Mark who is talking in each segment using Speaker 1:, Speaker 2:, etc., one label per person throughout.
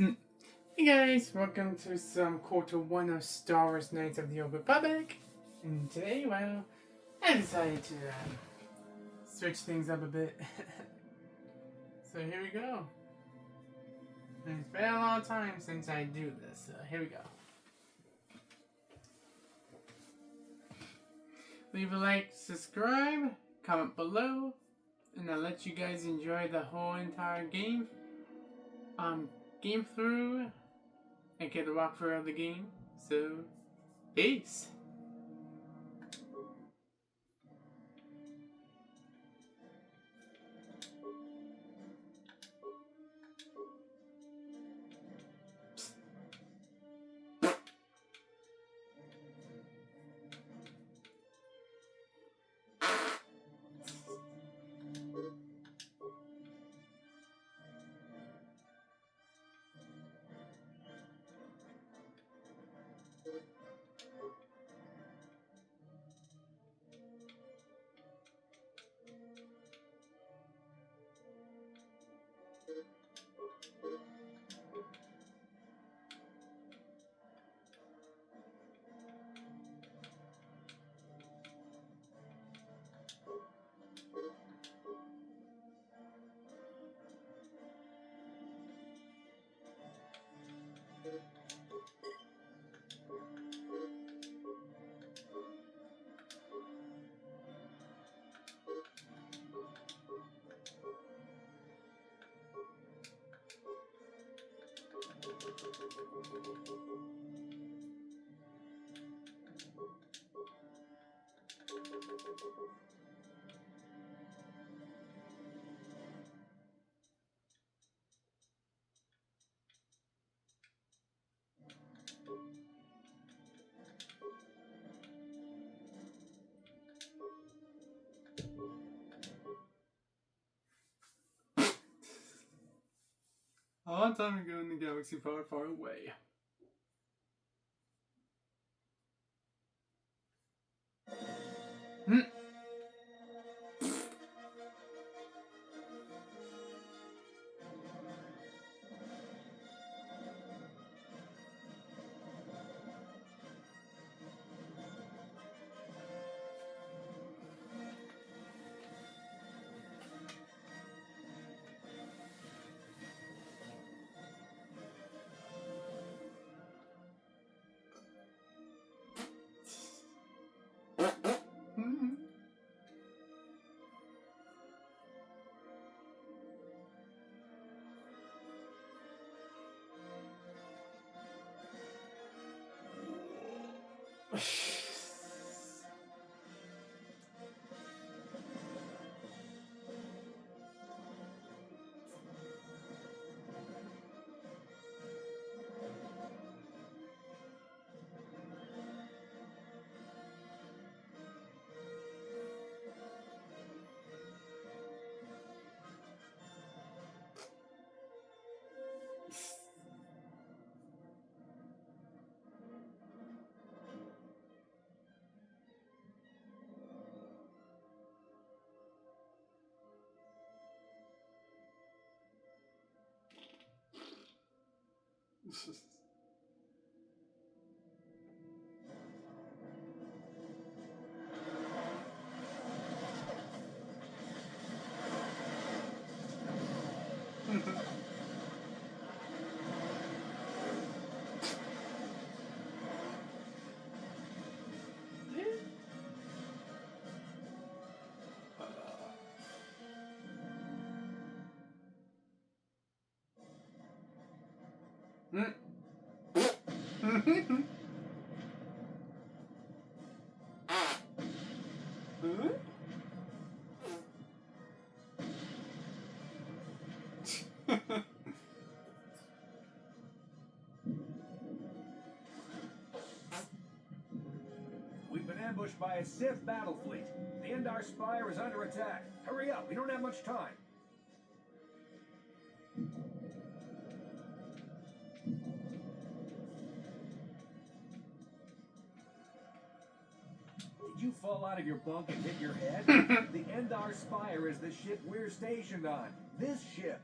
Speaker 1: Mm. Hey guys, welcome to some quarter one of Star Wars Knights of the Old Republic. And today, well, I decided to switch things up a bit. So here we go. And it's been a long time since I do this, so here we go. Leave a like, subscribe, comment below, and I'll let you guys enjoy the whole entire game. Game through and get a walkthrough of the game. So, peace. A long time ago in the galaxy far, far away. Hmm. Hmm.
Speaker 2: We've been ambushed by a Sith battle fleet. The Endar Spire is under attack. Hurry up, we don't have much time. Did you fall out of your bunk and hit your head? The Endar Spire is the ship we're stationed on. This ship.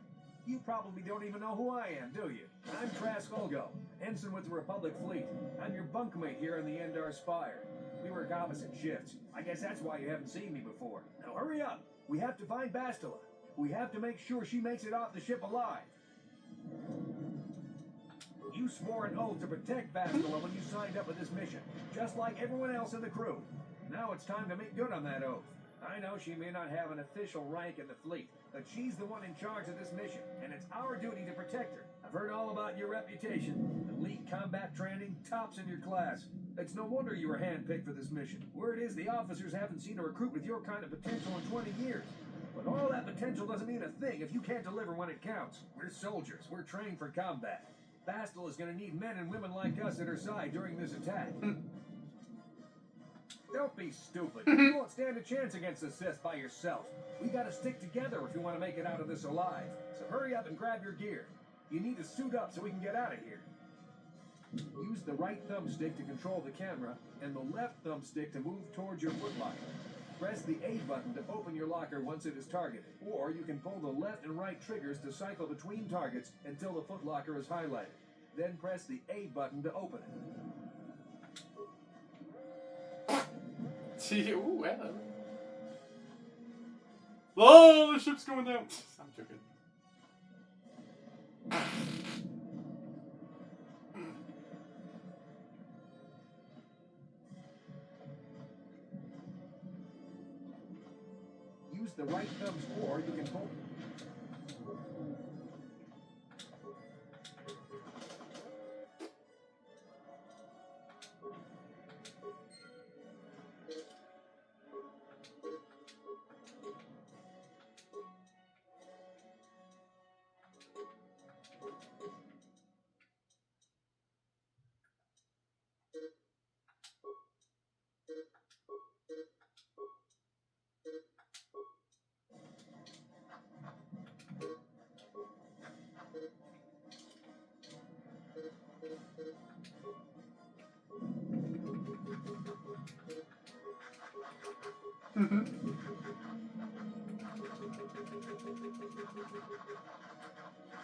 Speaker 2: You probably don't even know who I am, do you? I'm Trask Olgo, ensign with the Republic Fleet. I'm your bunkmate here on the Endar Spire. We work opposite shifts. I guess that's why you haven't seen me before. Now hurry up. We have to find Bastila. We have to make sure she makes it off the ship alive. You swore an oath to protect Bastila when you signed up with this mission, just like everyone else in the crew. Now it's time to make good on that oath. I know she may not have an official rank in the fleet, but she's the one in charge of this mission, and it's our duty to protect her. I've heard all about your reputation. Elite combat training, tops in your class. It's no wonder you were handpicked for this mission. Word is the officers haven't seen a recruit with your kind of potential in 20 years. But all that potential doesn't mean a thing if you can't deliver when it counts. We're soldiers. We're trained for combat. Bastila is going to need men and women like us at her side during this attack. Don't be stupid. You won't stand a chance against the Sith by yourself. We gotta stick together if you want to make it out of this alive. So hurry up and grab your gear. You need to suit up so we can get out of here. Use the right thumbstick to control the camera, and the left thumbstick to move towards your footlocker. Press the A button to open your locker once it is targeted, or you can pull the left and right triggers to cycle between targets until the footlocker is highlighted. Then press the A button to open it.
Speaker 1: Ooh, hello. Oh, the ship's going down. I'm joking.
Speaker 2: Use the right thumb, or you can pull.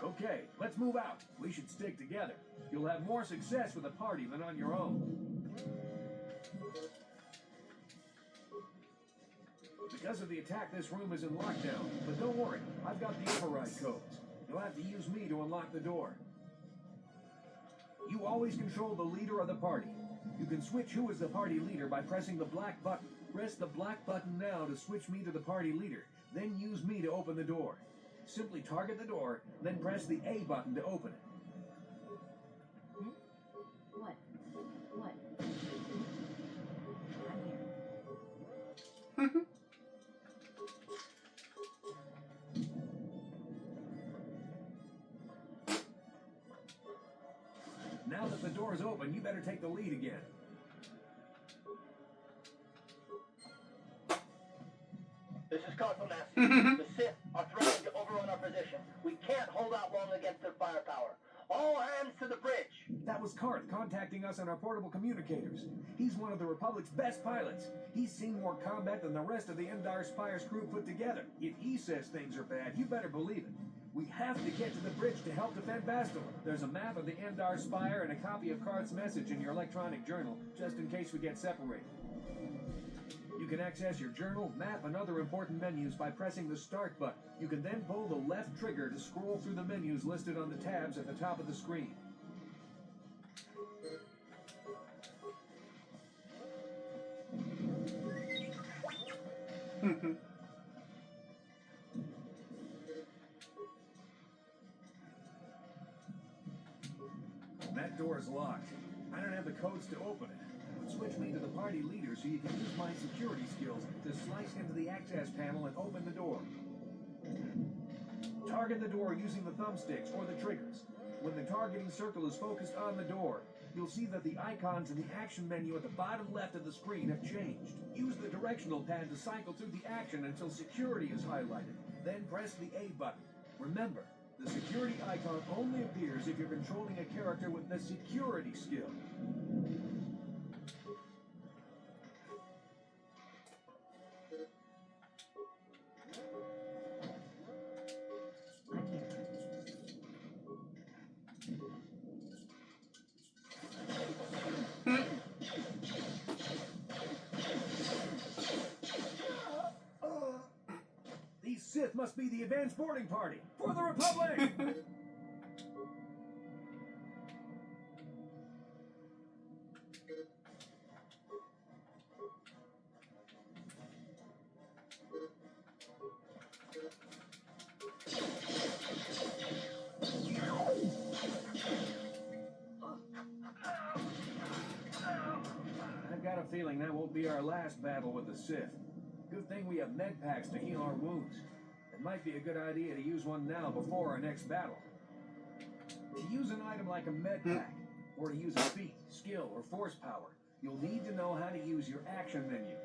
Speaker 2: Okay, let's move out. We should stick together. You'll have more success with a party than on your own. Because of the attack, this room is in lockdown. But don't worry, I've got the override codes. You'll have to use me to unlock the door. You always control the leader of the party. You can switch who is the party leader by pressing the black button. Press the black button now to switch me to the party leader. Then use me to open the door. Simply target the door, then press the A button to open it.
Speaker 3: What? I'm here.
Speaker 2: Now that the door is open, you better take the lead again.
Speaker 4: This is Cardinal Massey. The Sith are threatening to overrun our position. We can't hold out long against their firepower. All hands to the bridge.
Speaker 2: That was Karth contacting us on our portable communicators. He's one of the Republic's best pilots. He's seen more combat than the rest of the Endar Spire's crew put together. If he says things are bad, you better believe it. We have to get to the bridge to help defend Bastila. There's a map of the Endar Spire and a copy of Karth's message in your electronic journal, just in case we get separated. You can access your journal, map, and other important menus by pressing the Start button. You can then pull the left trigger to scroll through the menus listed on the tabs at the top of the screen. That door is locked. I don't have the codes to open it. Switch me to the party leader so you can use my security skills to slice into the access panel and open the door. Target the door using the thumbsticks or the triggers. When the targeting circle is focused on the door, you'll see that the icons in the action menu at the bottom left of the screen have changed. Use the directional pad to cycle through the action until security is highlighted. Then press the A button. Remember, the security icon only appears if you're controlling a character with the security skill.
Speaker 3: I'm here.
Speaker 2: Sith must be the advanced boarding party for the Republic! I've got a feeling that won't be our last battle with the Sith. Good thing we have med packs to heal our wounds. It might be a good idea to use one now before our next battle. To use an item like a med pack, or to use a feat, skill, or force power, you'll need to know how to use your action menu.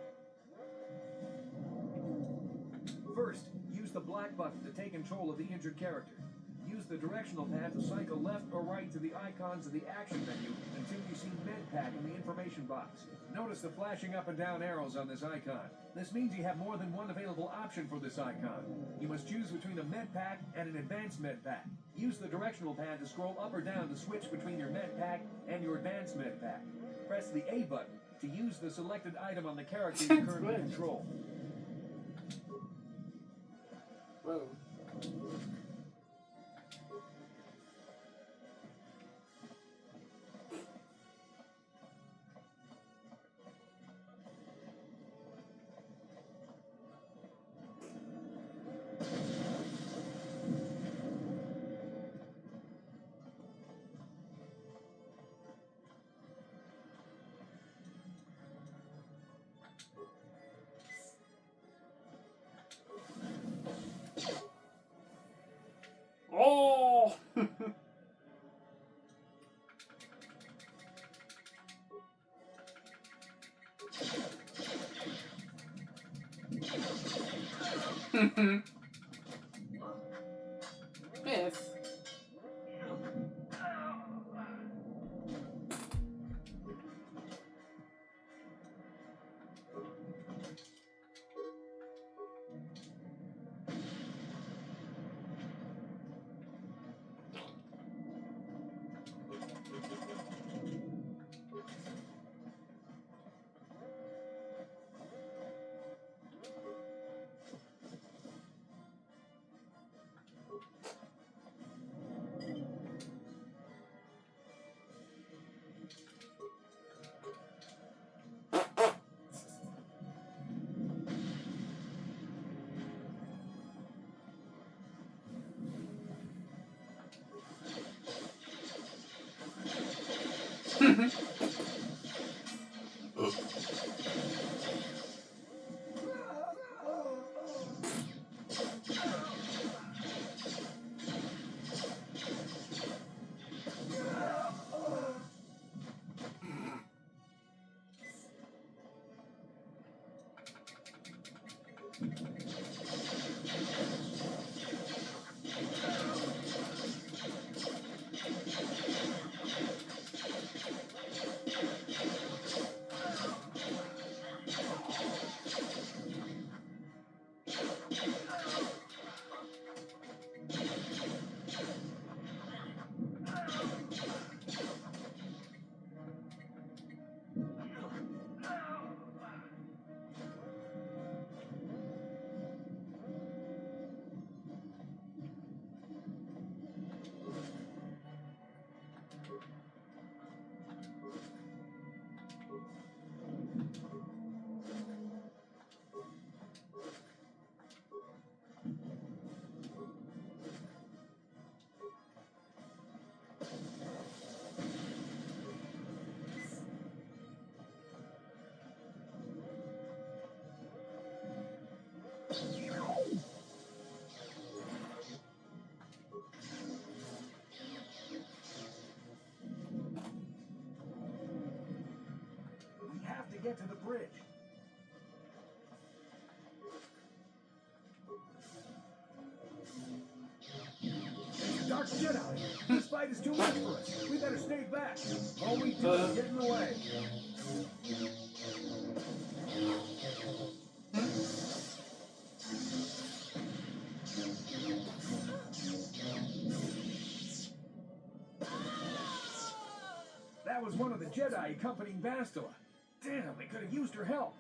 Speaker 2: First, use the black button to take control of the injured character. Use the directional pad to cycle left or right to the icons of the action menu until you see MedPack in the information box. Notice the flashing up and down arrows on this icon. This means you have more than one available option for this icon. You must choose between a MedPack and an advanced MedPack. Use the directional pad to scroll up or down to switch between your MedPack and your advanced MedPack. Press the A button to use the selected item on the character you currently control.
Speaker 1: Whoa. Oh! Yes.
Speaker 2: We have to get to the bridge. It's a Dark Jedi. This fight is too much for us. We better stay back. All we do is get in the way. That was one of the Jedi accompanying Bastila. Damn, they could have used her help.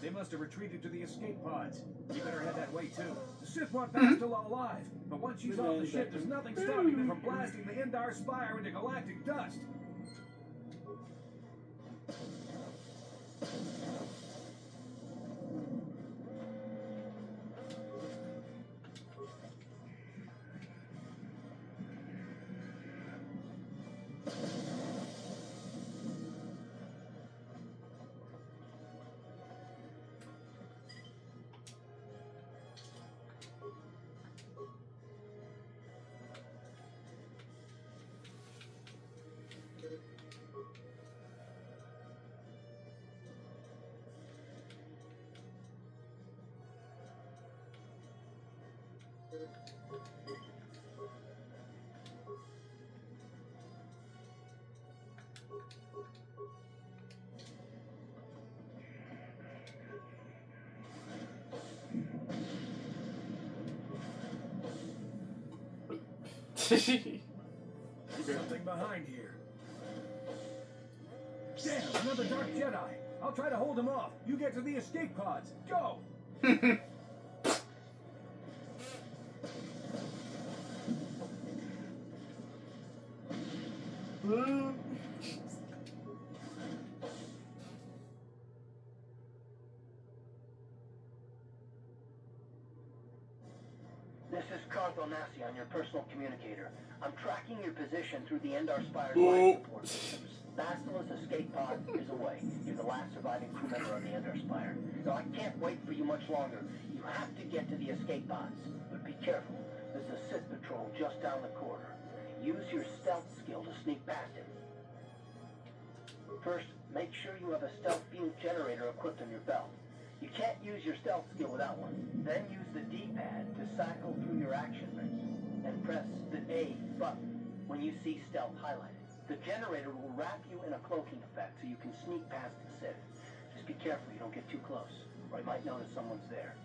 Speaker 2: They must have retreated to the escape pods. You better head that way too. The Sith want Bastila alive, but once she's off the ship, there's nothing stopping them from blasting the Endar Spire into galactic dust. Something behind here. Damn, another Dark Jedi. I'll try to hold him off. You get to the escape pods. Go!
Speaker 4: This is Carthel Nassi on your personal communicator. I'm tracking your position through the Endar Spire's life support systems. Bastila's escape pod is away. You're the last surviving crew member on the Endar Spire. So I can't wait for you much longer. You have to get to the escape pods. But be careful. There's a Sith patrol just down the corridor. Use your stealth skill to sneak past him. First, make sure you have a stealth field generator equipped on your belt. You can't use your stealth skill without one. Then use the D-pad to cycle through your action rings. And press the A button when you see stealth highlighted. The generator will wrap you in a cloaking effect so you can sneak past the Sith. Just be careful you don't get too close, or you might notice someone's there.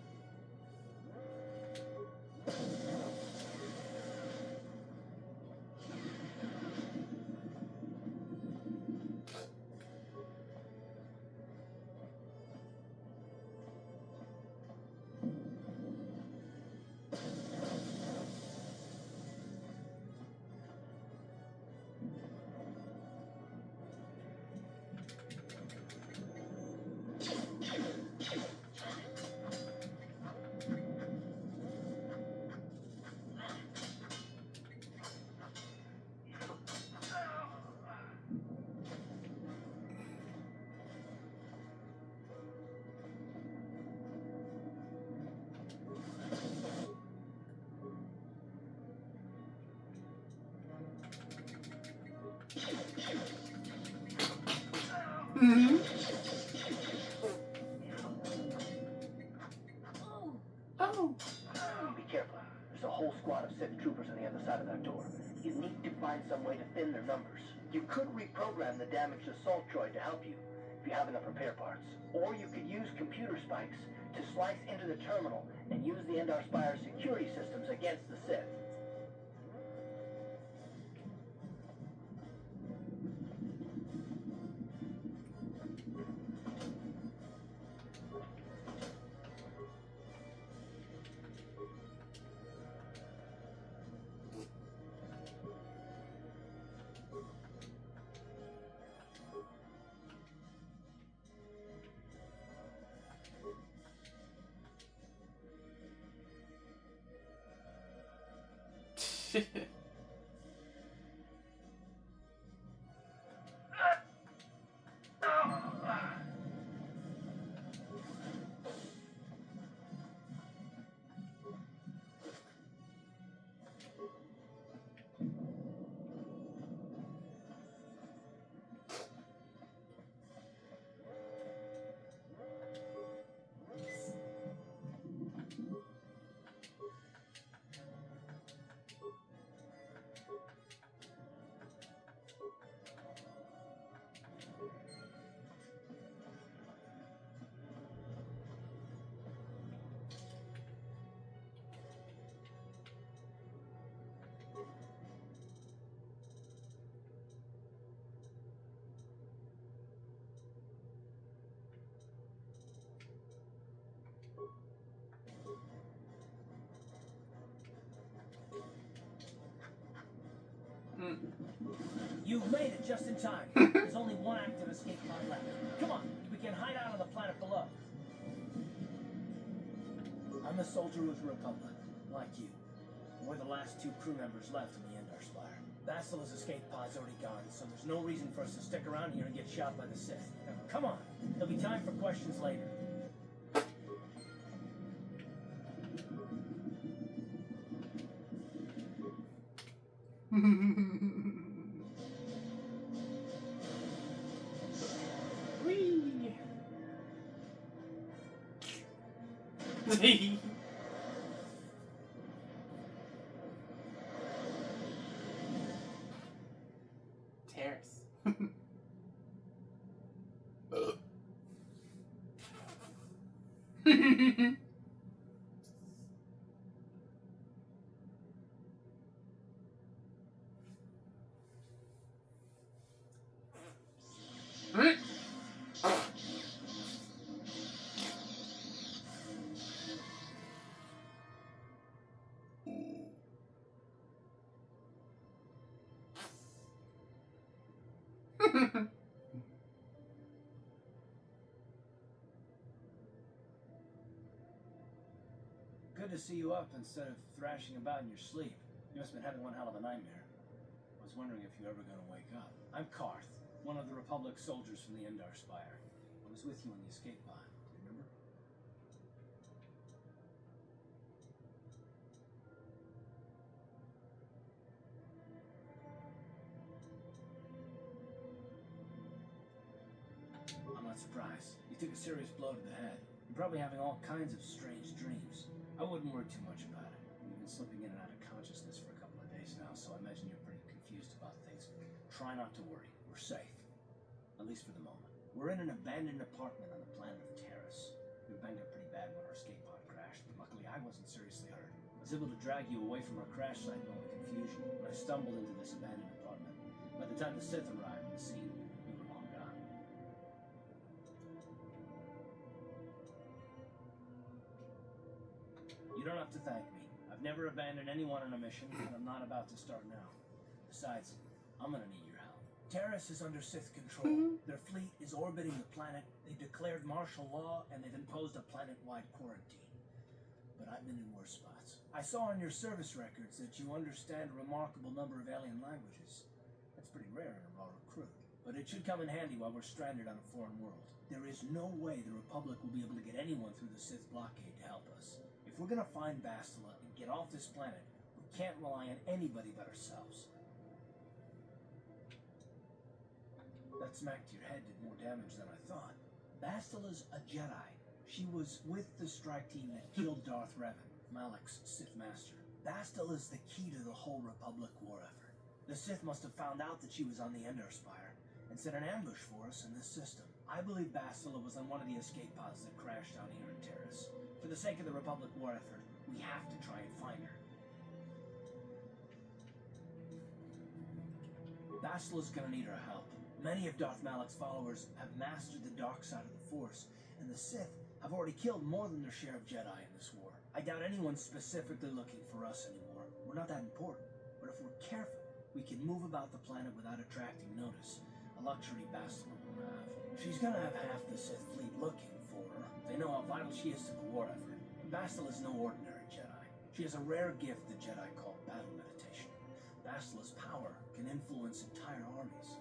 Speaker 1: Oh.
Speaker 4: Be careful. There's a whole squad of Sith troopers on the other side of that door. You need to find some way to thin their numbers. You could reprogram the damaged assault droid to help you, if you have enough repair parts. Or you could use computer spikes to slice into the terminal and use the Endar Spire security systems against the Sith.
Speaker 5: You've made it just in time. There's only one active escape pod left. Come on, we can hide out on the planet below. I'm a soldier with the Republic, like you. We're the last two crew members left in the Endar Spire. Bastila's escape pod's already gone, so there's no reason for us to stick around here and get shot by the Sith. Now, come on, there'll be time for questions later.
Speaker 1: Whee! Terrace.
Speaker 5: Good to see you up instead of thrashing about in your sleep. You must have been having one hell of a nightmare. I was wondering if you were ever going to wake up. I'm Karth, one of the Republic soldiers from the Endar Spire. I was with you on the escape pod. Do you remember? I'm not surprised. You took a serious blow to the head. You're probably having all kinds of strange dreams. I wouldn't worry too much about it. You've been slipping in and out of consciousness for a couple of days now, so I imagine you're pretty confused about things. Try not to worry. We're safe. At least for the moment. We're in an abandoned apartment on the planet of Terrace. We were banged up pretty bad when our escape pod crashed, but luckily I wasn't seriously hurt. I was able to drag you away from our crash site in all the confusion when I stumbled into this abandoned apartment. By the time the Sith arrived at the scene, we were long gone. You don't have to thank me. I've never abandoned anyone on a mission, and I'm not about to start now. Besides, I'm gonna need your help. Terrace is under Sith control. Their fleet is orbiting the planet. They've declared martial law, and they've imposed a planet-wide quarantine. But I've been in worse spots. I saw on your service records that you understand a remarkable number of alien languages. That's pretty rare in a raw recruit. But it should come in handy while we're stranded on a foreign world. There is no way the Republic will be able to get anyone through the Sith blockade to help us. If we're gonna find Bastila and get off this planet, we can't rely on anybody but ourselves. That smack to your head did more damage than I thought. Bastila's a Jedi. She was with the strike team that killed Darth Revan, Malak's Sith Master. Bastila's the key to the whole Republic war effort. The Sith must have found out that she was on the Endar Spire and set an ambush for us in this system. I believe Bastila was on one of the escape pods that crashed down here in Terrace. For the sake of the Republic war effort, we have to try and find her. Bastila's gonna need our help. Many of Darth Malak's followers have mastered the dark side of the Force, and the Sith have already killed more than their share of Jedi in this war. I doubt anyone's specifically looking for us anymore. We're not that important. But if we're careful, we can move about the planet without attracting notice. A luxury Bastila won't have. She's gonna have half the Sith fleet looking for her. They know how vital she is to the war effort. Bastila is no ordinary Jedi. She has a rare gift the Jedi call battle meditation. Bastila's power can influence entire armies.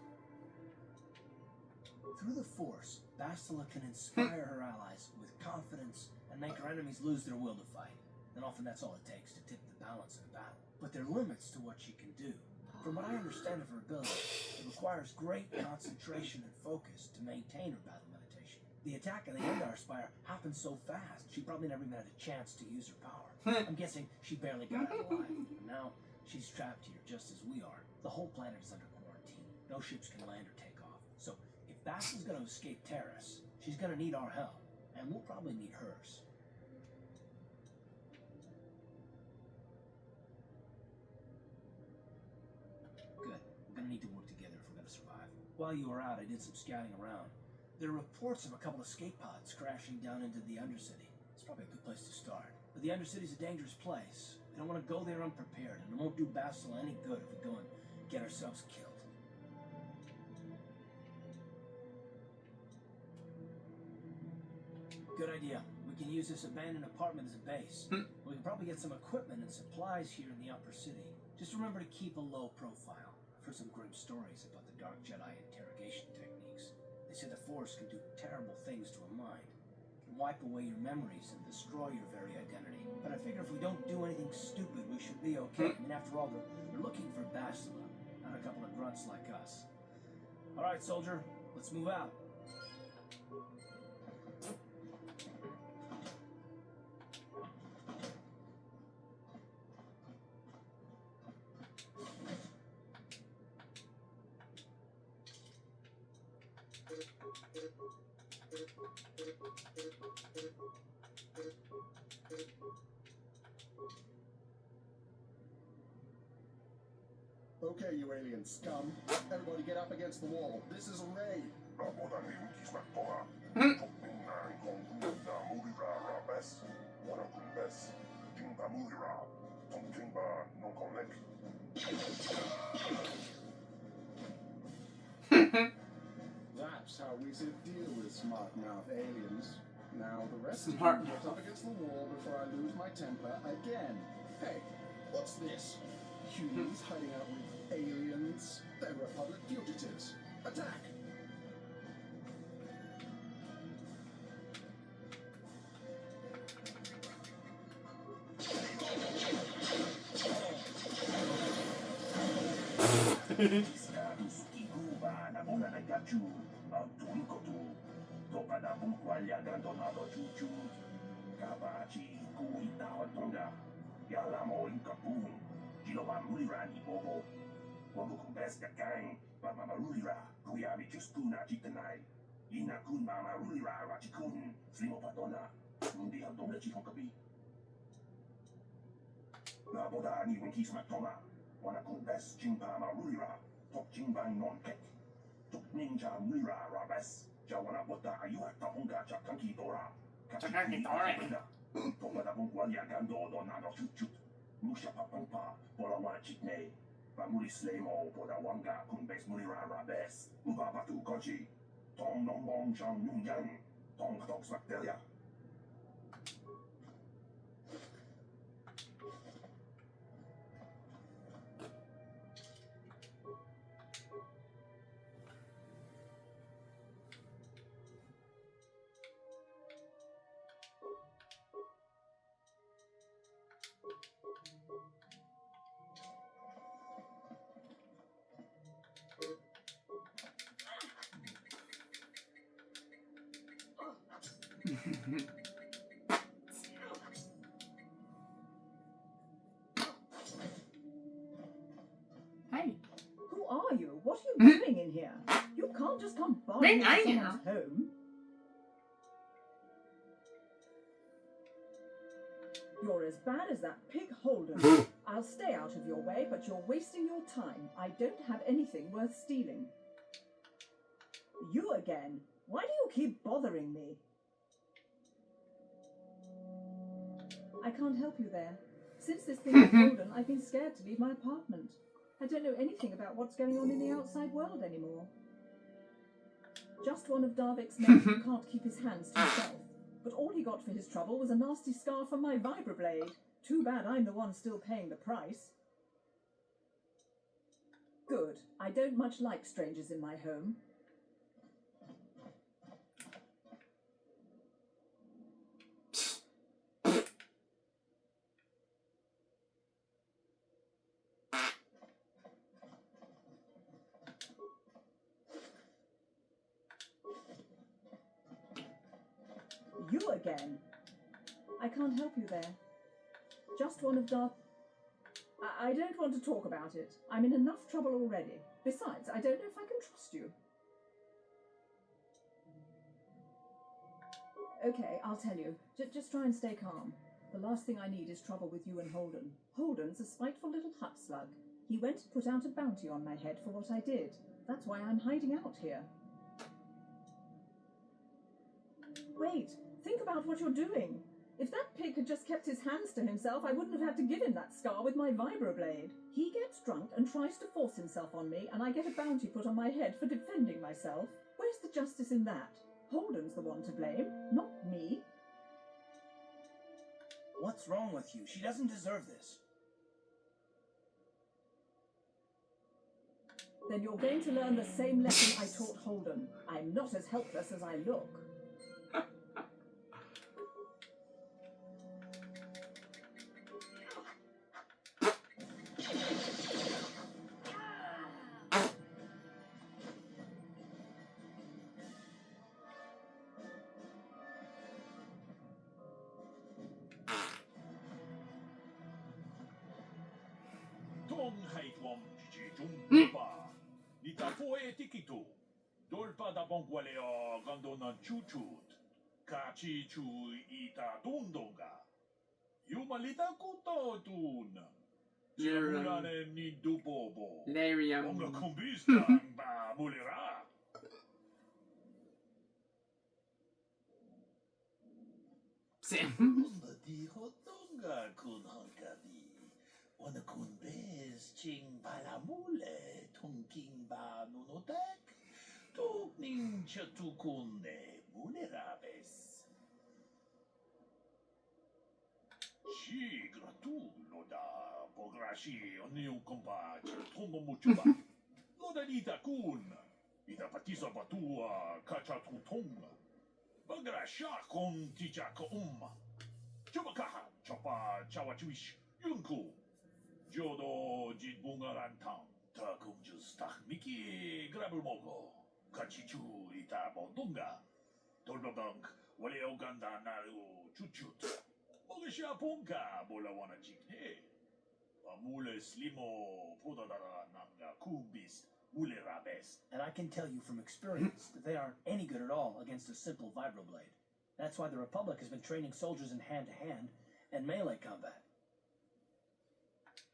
Speaker 5: Through the Force, Bastila can inspire her allies with confidence and make her enemies lose their will to fight. And often that's all it takes to tip the balance in battle. But there are limits to what she can do. From what I understand of her ability, it requires great concentration and focus to maintain her battle meditation. The attack on the Endar Spire happened so fast, she probably never even had a chance to use her power. I'm guessing she barely got out alive, and now she's trapped here just as we are. The whole planet is under quarantine. No ships can land or take off. So if Bastila's gonna escape Terrace, she's gonna need our help, and we'll probably need hers. Good. We're gonna need to work together if we're gonna survive. While you were out, I did some scouting around. There are reports of a couple of escape pods crashing down into the Undercity. It's probably a good place to start. But the Undercity's a dangerous place. We don't want to go there unprepared, and it won't do Bastila any good if we go and get ourselves killed. Good idea. We can use this abandoned apartment as a base. We can probably get some equipment and supplies here in the upper city. Just remember to keep a low profile. I've heard some grim stories about the Dark Jedi interrogation techniques. They say the Force can do terrible things to a mind. It can wipe away your memories and destroy your very identity. But I figure if we don't do anything stupid, we should be okay. I mean, after all, they're looking for Bastila, not a couple of grunts like us. All right, soldier, let's move out.
Speaker 6: Okay, you alien scum. Everybody get up against the wall. This is a raid. That's how we should deal with smart mouth aliens. Now the rest of you
Speaker 1: Smart
Speaker 6: get up against the wall before I lose my temper again. Hey, what's this? Humans hiding out with aliens? They're Republic fugitives. Attack!
Speaker 1: Hey.
Speaker 7: Who are you? What are you doing in here? You can't just come barging
Speaker 1: Right, I
Speaker 7: into someone's home. You're as bad as that pig Holden. I'll stay out of your way, but you're wasting your time. I don't have anything worth stealing. You again. Why do you keep bothering me? I can't help you there. Since this thing with Holden, I've been scared to leave my apartment. I don't know anything about what's going on in the outside world anymore. Just one of Darvik's men who can't keep his hands to himself. But all he got for his trouble was a nasty scar from my vibroblade. Too bad I'm the one still paying the price. Good. I don't much like strangers in my home. You again. I can't help you there. Just one of Darth... I don't want to talk about it. I'm in enough trouble already. Besides, I don't know if I can trust you. Okay, I'll tell you. Just try and stay calm. The last thing I need is trouble with you and Holden. Holden's a spiteful little hut slug. He went and put out a bounty on my head for what I did. That's why I'm hiding out here. Wait, think about what you're doing. If that pig had just kept his hands to himself, I wouldn't have had to give him that scar with my vibroblade. He gets drunk and tries to force himself on me, and I get a bounty put on my head for defending myself. Where's the justice in that? Holden's the one to blame, not me.
Speaker 5: What's wrong with you? She doesn't deserve this.
Speaker 7: Then you're going to learn the same lesson I taught Holden. I'm not as helpless as I look.
Speaker 8: Tong haitwam jumpa. Nita poe tikito. Dolpa da bongwaleo gandona chuchut. Kachi chu ita dundonga. Yumalita kuto tun. Chiamulane ni dubobo. Onga kumbista ba mulera.
Speaker 1: Sam.
Speaker 8: Di hotonga kun hankadi. Wana kun bez ching palamule tungking ba nunotek. Tukning chatukunde mulerabes. Chi gratulo da pograshi oniu compa tongo muchuba. Loda dita kun. Ita patisa batua kachatutonga. Bagrasha kon tichaka Chubakaha chapa chawachuish yunku. Jodo jitbungarantang. Takumjus miki grabulmogo. Kachichu ita bondunga. Tolbabank wale oganda naru chuchut. Mogasha ponka bola wana jikne. Amule slimo podadara nanga kumbis mule rabes.
Speaker 5: And I can tell you from experience that they aren't any good at all against a simple vibroblade. That's why the Republic has been training soldiers in hand-to-hand and melee combat.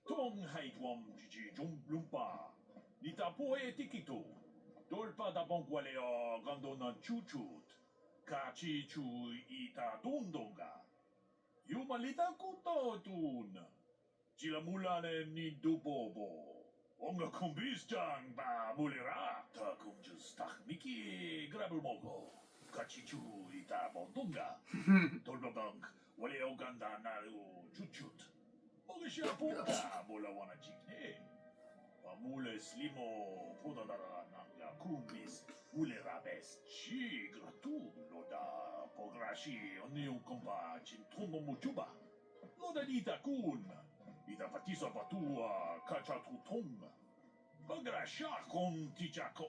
Speaker 8: Tong haitwam jiji lumpa. Nita poe tikito. Dolpa da bongwaleo gandona chuchut. Kachi chu ita dundonga. Yumalita kuto tun. Chilamulane ni dubobo. Onga kumbistang ba mulera. Takumjus miki grabulmogo. Kachichu ita bondunga. Tolbabank wale oganda naru chuchut. Mogasha ponga bola wana jikne. Amule slimo podadara nanga kumbis mule rabes. Chi gratu loda pograshi oniu compa chintongo muchuba. Loda dita kun. Ita patisa batua kachatutonga. Bagrasha kon tichaka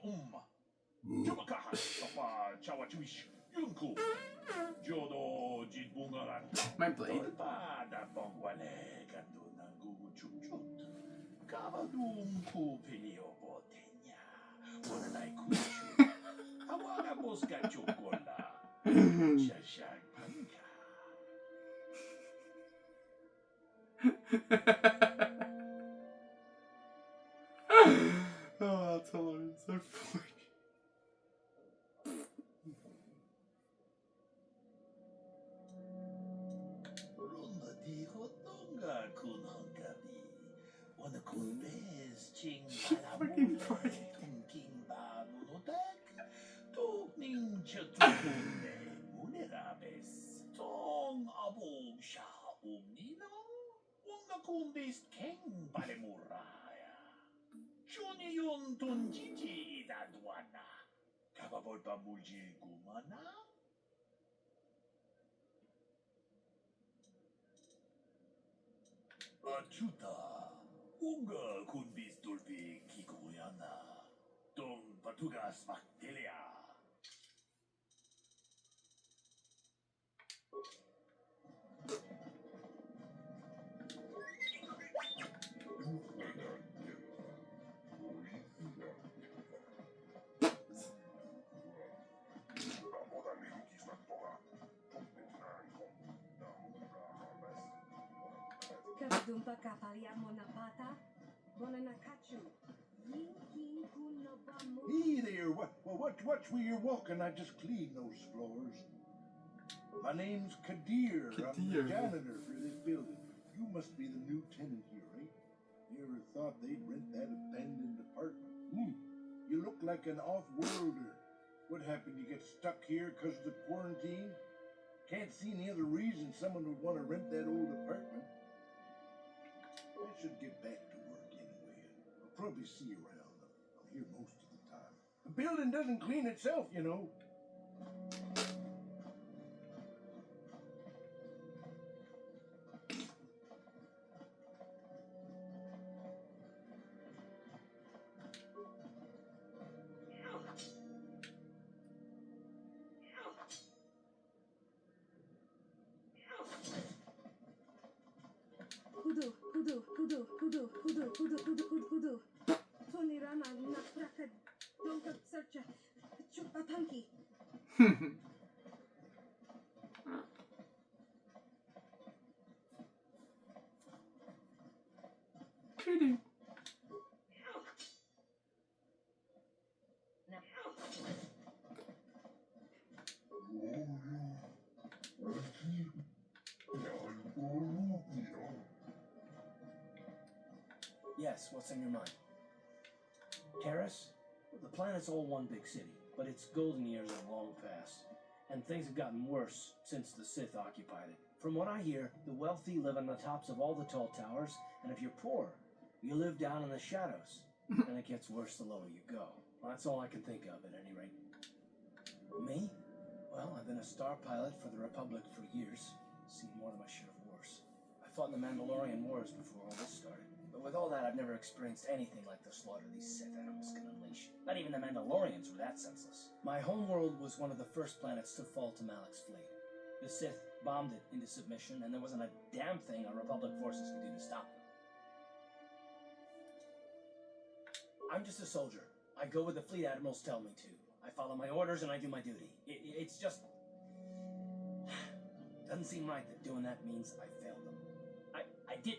Speaker 8: Chubakaha chapa chawachuish yunku. Jodo jitbungaran.
Speaker 1: My blade.
Speaker 8: Dolpa da bongwale ganduna gugu chuchut. Kabadum ku pelio botenya. Wananai kuchu. Hawaga boska chokola. Shashak panka.
Speaker 1: Oh, that's hilarious. So funny.
Speaker 8: Runda di hotonga kun hankadi. Wana kun bez ching
Speaker 1: Fucking
Speaker 8: palamule
Speaker 1: funny.
Speaker 8: tungking ba nunotek. Tukning chatukunde munerabes. Tong abog sha umnino. Wanga kun bez keng palemuraya. Chuni yun tunjiji idadwana. Kababol pa mulji gumana. Achuta, unga kun bis dolpi kikuyana. Don patugas maktelia.
Speaker 3: Kadumpa kapalia monapata, bonanakachu. Yin kin kun no bamu.
Speaker 9: Hey there, watch where you're walking. I just cleaned those floors.
Speaker 8: My name's Kadir. I'm
Speaker 1: Kadir.
Speaker 8: the janitor for this building. You must be the new tenant here, eh? You ever thought they'd rent that abandoned apartment? You look like an off-worlder. What happened? You get stuck here because of the quarantine? Can't see any other reason someone would want to rent that old apartment. I should get back to work anyway. I'll probably see you around. I'm here most of the time. The building doesn't clean itself, you know.
Speaker 3: Hudu. Tonirana na praka donka searcha chupatanki.
Speaker 1: Pretty.
Speaker 5: Yes, what's on your mind? Terrace? Well, the planet's all one big city, but its golden years are long past, and things have gotten worse since the Sith occupied it. From what I hear, the wealthy live on the tops of all the tall towers, and if you're poor, you live down in the shadows. And it gets worse the lower you go. Well, that's all I can think of, at any rate. Me? Well, I've been a star pilot for the Republic for years. Seen more than my share of wars. I fought in the Mandalorian Wars before all this started. But with all that, I've never experienced anything like the slaughter these Sith animals can unleash. Not even the Mandalorians were that senseless. My home world was one of the first planets to fall to Malak's fleet. The Sith bombed it into submission, and there wasn't a damn thing our Republic forces could do to stop them. I'm just a soldier. I go where the fleet admirals tell me to. I follow my orders and I do my duty. It's just... doesn't seem right that doing that means I failed them. I didn't.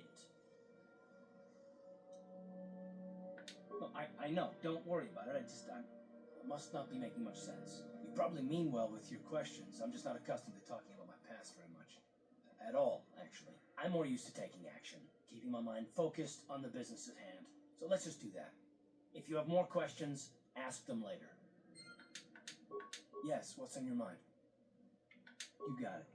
Speaker 5: No, I know. Don't worry about it. I must not be making much sense. You probably mean well with your questions. I'm just not accustomed to talking about my past very much. At all, actually. I'm more used to taking action, keeping my mind focused on the business at hand. So let's just do that. If you have more questions, ask them later. Yes, what's on your mind? You got it.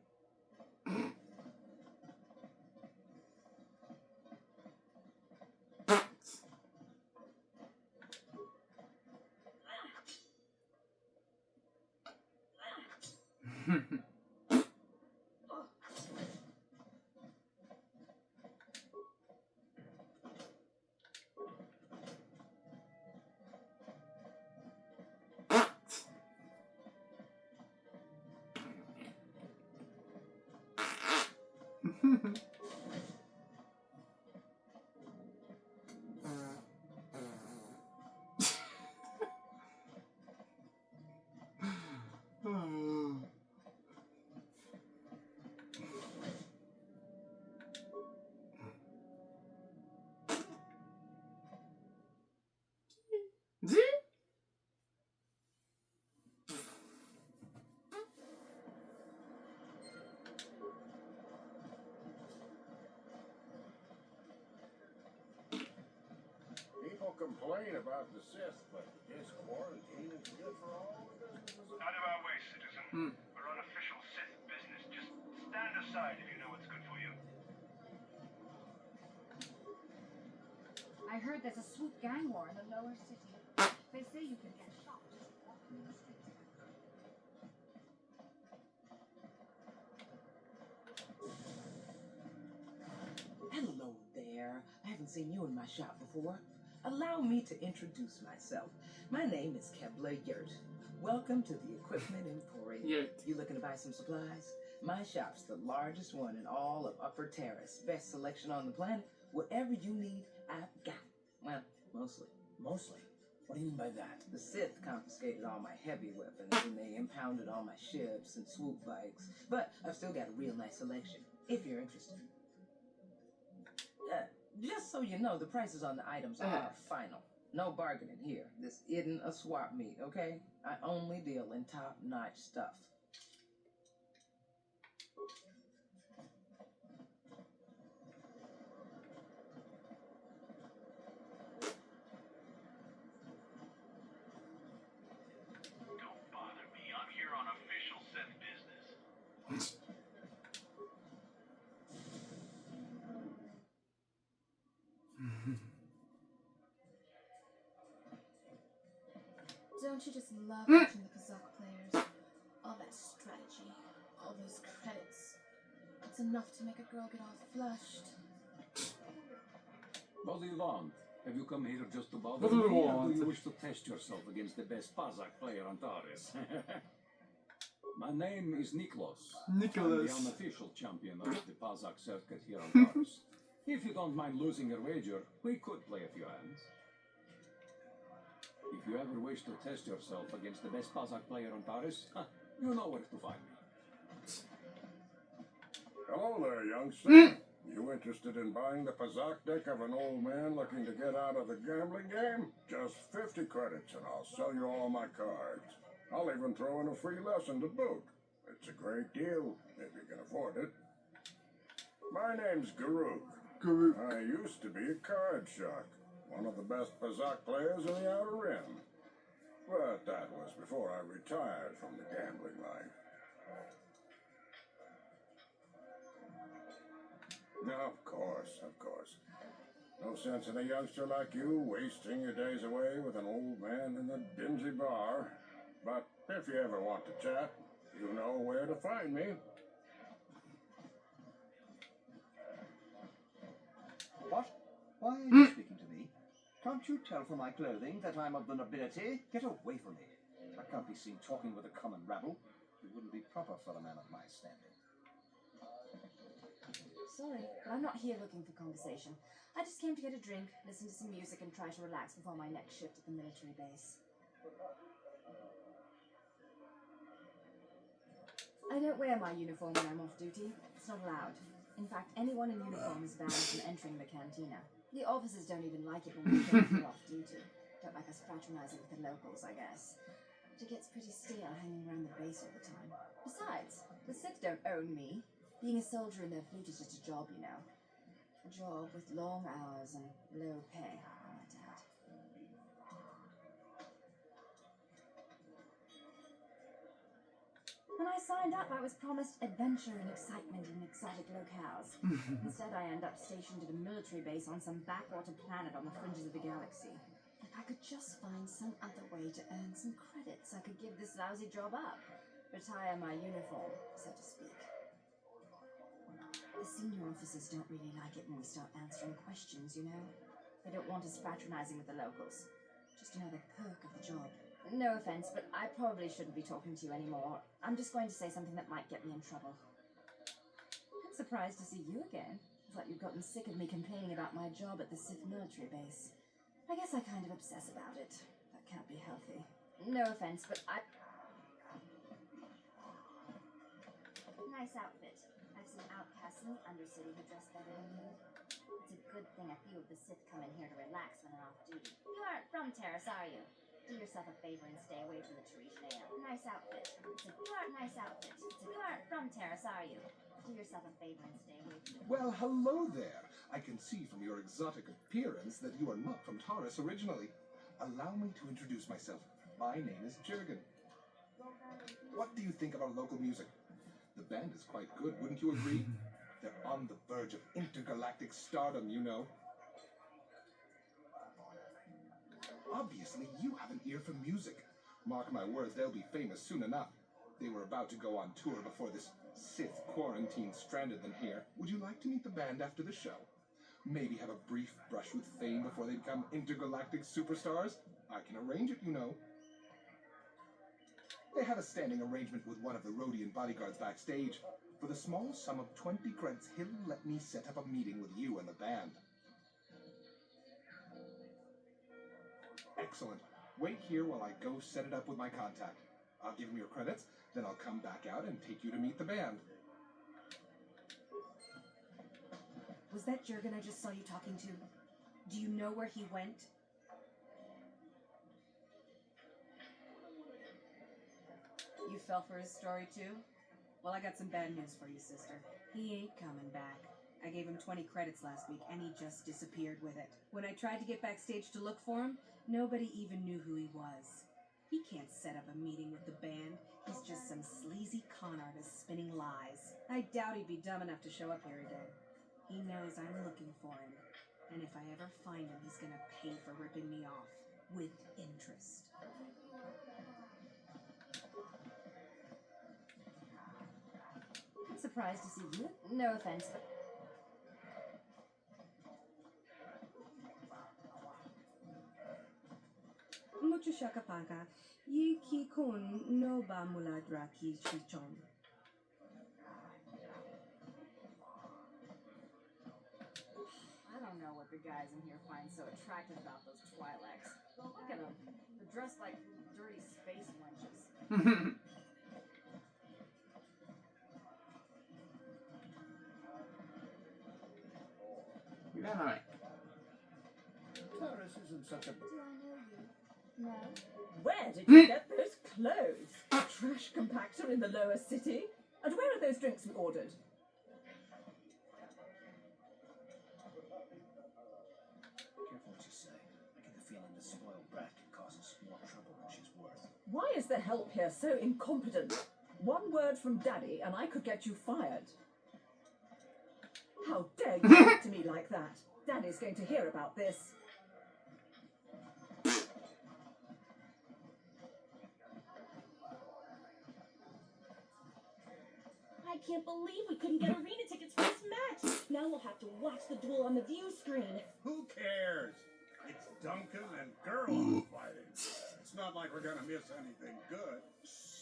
Speaker 2: People complain about the Sith, but this quarantine is good for all the businesses.
Speaker 9: Out of our way, citizen. We're on official Sith business. Just stand aside if you know what's good for you.
Speaker 10: I heard there's a swoop gang war in the lower city. They say you can get shot just walking the streets.
Speaker 11: Hello there. I haven't seen you in my shop before. Allow me to introduce myself. My name is Kebla Yurt. Welcome to the Equipment Emporium.
Speaker 1: Yurt.
Speaker 11: You looking to buy some supplies? My shop's the largest one in all of Upper Terrace. Best selection on the planet. Whatever you need, I've got. Well, mostly.
Speaker 5: Mostly? What do you mean by that?
Speaker 11: The Sith confiscated all my heavy weapons and they impounded all my ships and swoop bikes. But I've still got a real nice selection, if you're interested. Just so you know, the prices on the items are final. No bargaining here. This isn't a swap meet, okay? I only deal in top-notch stuff.
Speaker 9: Don't bother me. I'm here on official Sith business.
Speaker 12: Don't you just love watching the Kazakh players? All that strategy, all those credits. It's enough to make a girl get all flushed.
Speaker 13: What do you want? Have you come here just to bother
Speaker 1: What do you
Speaker 13: me, or
Speaker 1: want?
Speaker 13: do you wish to test yourself against the best Pazak player on Taris? My name is Niklos. I'm the unofficial champion of the Pazak circuit here on Taris. If you don't mind losing your wager, we could play a few hands. If you ever wish to test yourself against the best Pazak player on Taris, you know where to find me.
Speaker 14: Hello there, youngster. You interested in buying the Pazak deck of an old man looking to get out of the gambling game? Just 50 credits and I'll sell you all my cards. I'll even throw in a free lesson to boot. It's a great deal, if you can afford it. My name's Garuk. I used to be a card shark, one of the best Pazak players in the Outer Rim. But that was before I retired from the gambling life. Of course, of course. No sense in a youngster like you wasting your days away with an old man in a dingy bar. But if you ever want to chat, you know where to find me.
Speaker 15: What? Why are you speaking to me? Can't you tell from my clothing that I'm of the nobility? Get away from me. I can't be seen talking with a common rabble. It wouldn't be proper for a man of my standing.
Speaker 10: Sorry, but I'm not here looking for conversation. I just came to get a drink, listen to some music, and try to relax before my next shift at the military base. I don't wear my uniform when I'm off duty. It's not allowed. In fact, anyone in uniform is banned from entering the cantina. The officers don't even like it when we're off duty. Don't like us fraternizing with the locals, I guess. But it gets pretty stale hanging around the base all the time. Besides, the Sith don't own me. Being a soldier in their fleet is just a job, you know. A job with long hours and low pay, I might add. When I signed up, I was promised adventure and excitement in exotic locales. Instead, I end up stationed at a military base on some backwater planet on the fringes of the galaxy. If I could just find some other way to earn some credits, I could give this lousy job up. Retire my uniform, so to speak. The senior officers don't really like it when we start answering questions, you know? They don't want us fraternizing with the locals. Just another perk of the job. No offense, but I probably shouldn't be talking to you anymore. I'm just going to say something that might get me in trouble. I'm surprised to see you again. I thought you'd gotten sick of me complaining about my job at the Sith military base. I guess I kind of obsess about it. That can't be healthy. No offense, but I... Nice outfit. I've seen outcasts in the Undercity who dress better than you. It's a good thing a few of the Sith come in here to relax when they're off duty. You aren't from Taris, are you? Do yourself a favor and stay away from the Tarisian ale. Nice outfit. You aren't nice outfit. You aren't from Taris, are you? Do yourself a favor and stay away from the...
Speaker 16: Well, hello there. I can see from your exotic appearance that you are not from Taris originally. Allow me to introduce myself. My name is Jurgen. What do you think of our local music? The band is quite good, wouldn't you agree? They're on the verge of intergalactic stardom, you know. Obviously, you have an ear for music. Mark my words, they'll be famous soon enough. They were about to go on tour before this Sith quarantine stranded them here. Would you like to meet the band after the show? Maybe have a brief brush with fame before they become intergalactic superstars? I can arrange it, you know. They have a standing arrangement with one of the Rhodian bodyguards backstage. For the small sum of 20 credits, he'll let me set up a meeting with you and the band. Excellent. Wait here while I go set it up with my contact. I'll give him your credits, then I'll come back out and take you to meet the band.
Speaker 10: Was that Jurgen I just saw you talking to? Do you know where he went? You fell for his story too?
Speaker 17: Well, I got some bad news for you, sister. He ain't coming back. I gave him 20 credits last week, and he just disappeared with it. When I tried to get backstage to look for him, nobody even knew who he was. He can't set up a meeting with the band. He's just some sleazy con artist spinning lies. I doubt he'd be dumb enough to show up here again. He knows I'm looking for him, and if I ever find him, he's gonna pay for ripping me off. With interest.
Speaker 10: I'm surprised to see you. No offense, but...
Speaker 17: Mucho shakapaka. Yi ki kun no ba muladra ki chichon.
Speaker 10: I don't know what the guys in here find so attractive about those Twi'leks. Look at them. They're dressed like dirty space wenches.
Speaker 1: We don't know it.
Speaker 2: Taurus isn't such a...
Speaker 10: Do I know you? No.
Speaker 7: Where did you get those clothes? A trash compactor in the lower city? And where are those drinks we ordered?
Speaker 5: Careful what you say. I get the feeling this spoiled brat can cause us more trouble than she's worth.
Speaker 7: Why is the help here so incompetent? One word from Daddy and I could get you fired. How dare you talk to me like that? Daddy's going to hear about this.
Speaker 18: I can't believe we couldn't get arena tickets for this match. Now we'll have to watch the duel on the view screen.
Speaker 14: Who cares? It's Duncan and Gerlach fighting. It's not like we're gonna miss anything good.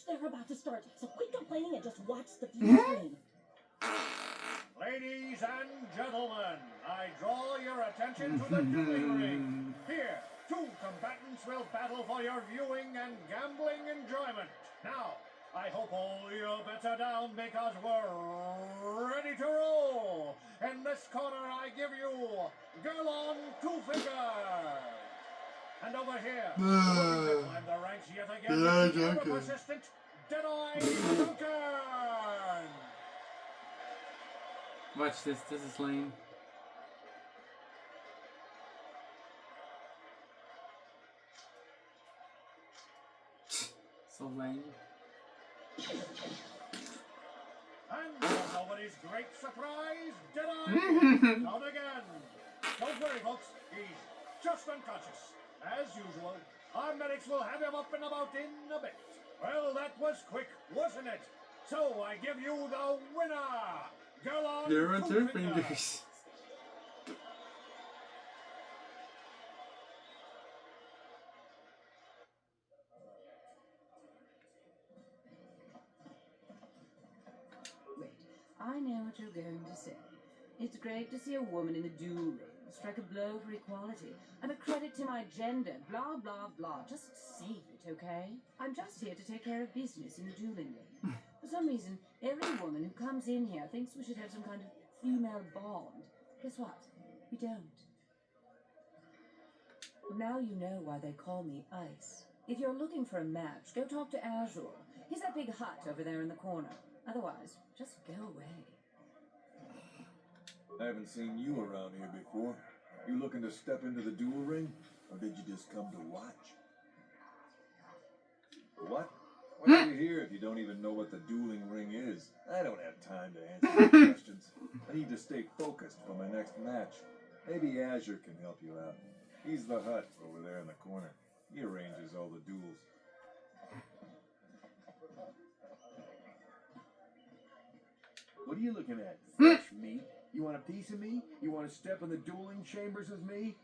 Speaker 18: They're about to start, so quit complaining and just watch the view screen.
Speaker 2: Ladies and gentlemen, I draw your attention to the dueling ring. Here, two combatants will battle for your viewing and gambling enjoyment. Now, I hope all your bets are down because we're ready to roll. In this corner, I give you Gerlon Two Finger. And over here, looking to climb the ranks yet again,
Speaker 1: Yeah,
Speaker 2: is the
Speaker 1: Duncan.
Speaker 2: ever-persistent Deadeye Duncan.
Speaker 1: Watch this. This is lame. So lame.
Speaker 2: And for nobody's great surprise, Deadeye out again. Don't worry, folks. He's just unconscious. As usual, our medics will have him up and about in a bit. Well, that was quick, wasn't it? So I give you the winner, Gerlon
Speaker 1: There are two
Speaker 2: Two-Finger.
Speaker 1: fingers.
Speaker 17: Wait, I know what you're going to say. It's great to see a woman in the duel ring strike a blow for equality. I'm a credit to my gender, blah, blah, blah. Just save it, okay? I'm just here to take care of business in the dueling ring. For some reason, every woman who comes in here thinks we should have some kind of female bond. Guess what? We don't. Well, now you know why they call me Ice. If you're looking for a match, go talk to Azure. He's that big hut over there in the corner. Otherwise, just go away.
Speaker 19: I haven't seen you around here before. You looking to step into the duel ring? Or did you just come to watch? What? Why are you here if you don't even know what the dueling ring is? I don't have time to answer your questions. I need to stay focused for my next match. Maybe Azure can help you out. He's the hut over there in the corner. He arranges all the duels.
Speaker 2: What are you looking at? Fresh meat? You want a piece of me? You want to step in the dueling chambers with me?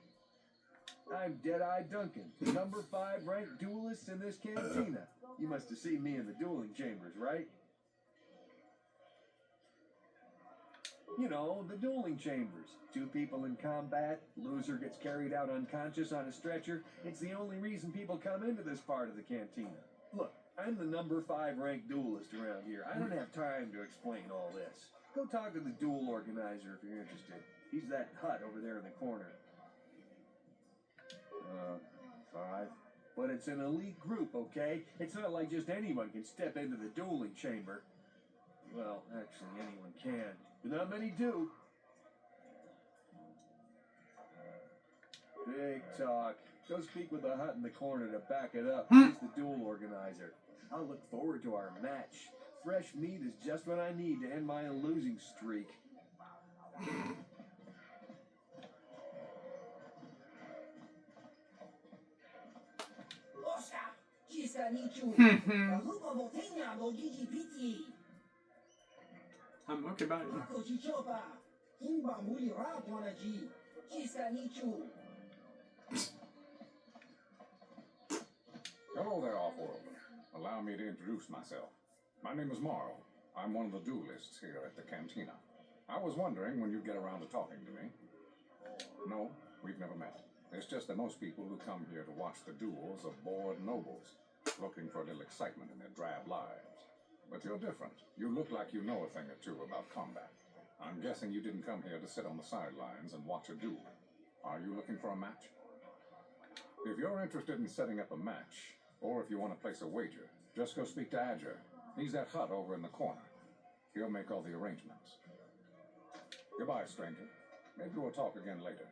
Speaker 2: I'm Deadeye Duncan, number 5 ranked duelist in this cantina. You must have seen me in the dueling chambers, right? You know, the dueling chambers. 2 people in combat, loser gets carried out unconscious on a stretcher. It's the only reason people come into this part of the cantina. Look, I'm the number 5 ranked duelist around here. I don't have time to explain all this. Go talk to the duel organizer if you're interested. He's that hut over there in the corner. 5. But it's an elite group, okay? It's not like just anyone can step into the dueling chamber. Well, actually, anyone can, but not many do. Big talk. Go speak with the hut in the corner to back it up. He's the duel organizer. I'll look forward to our match. Fresh meat is just what I need to end my losing streak.
Speaker 1: I'm okay about it.
Speaker 13: Hello there, Offworld. Allow me to introduce myself. My name is Marl. I'm one of the duelists here at the cantina. I was wondering when you'd get around to talking to me. No, we've never met. It's just that most people who come here to watch the duels are bored nobles, looking for a little excitement in their drab lives. But you're different. You look like you know a thing or two about combat. I'm guessing you didn't come here to sit on the sidelines and watch a duel. Are you looking for a match? If you're interested in setting up a match, or if you want to place a wager, just go speak to Adger. He's that hut over in the corner. He'll make all the arrangements. Goodbye, stranger. Maybe we'll talk again later.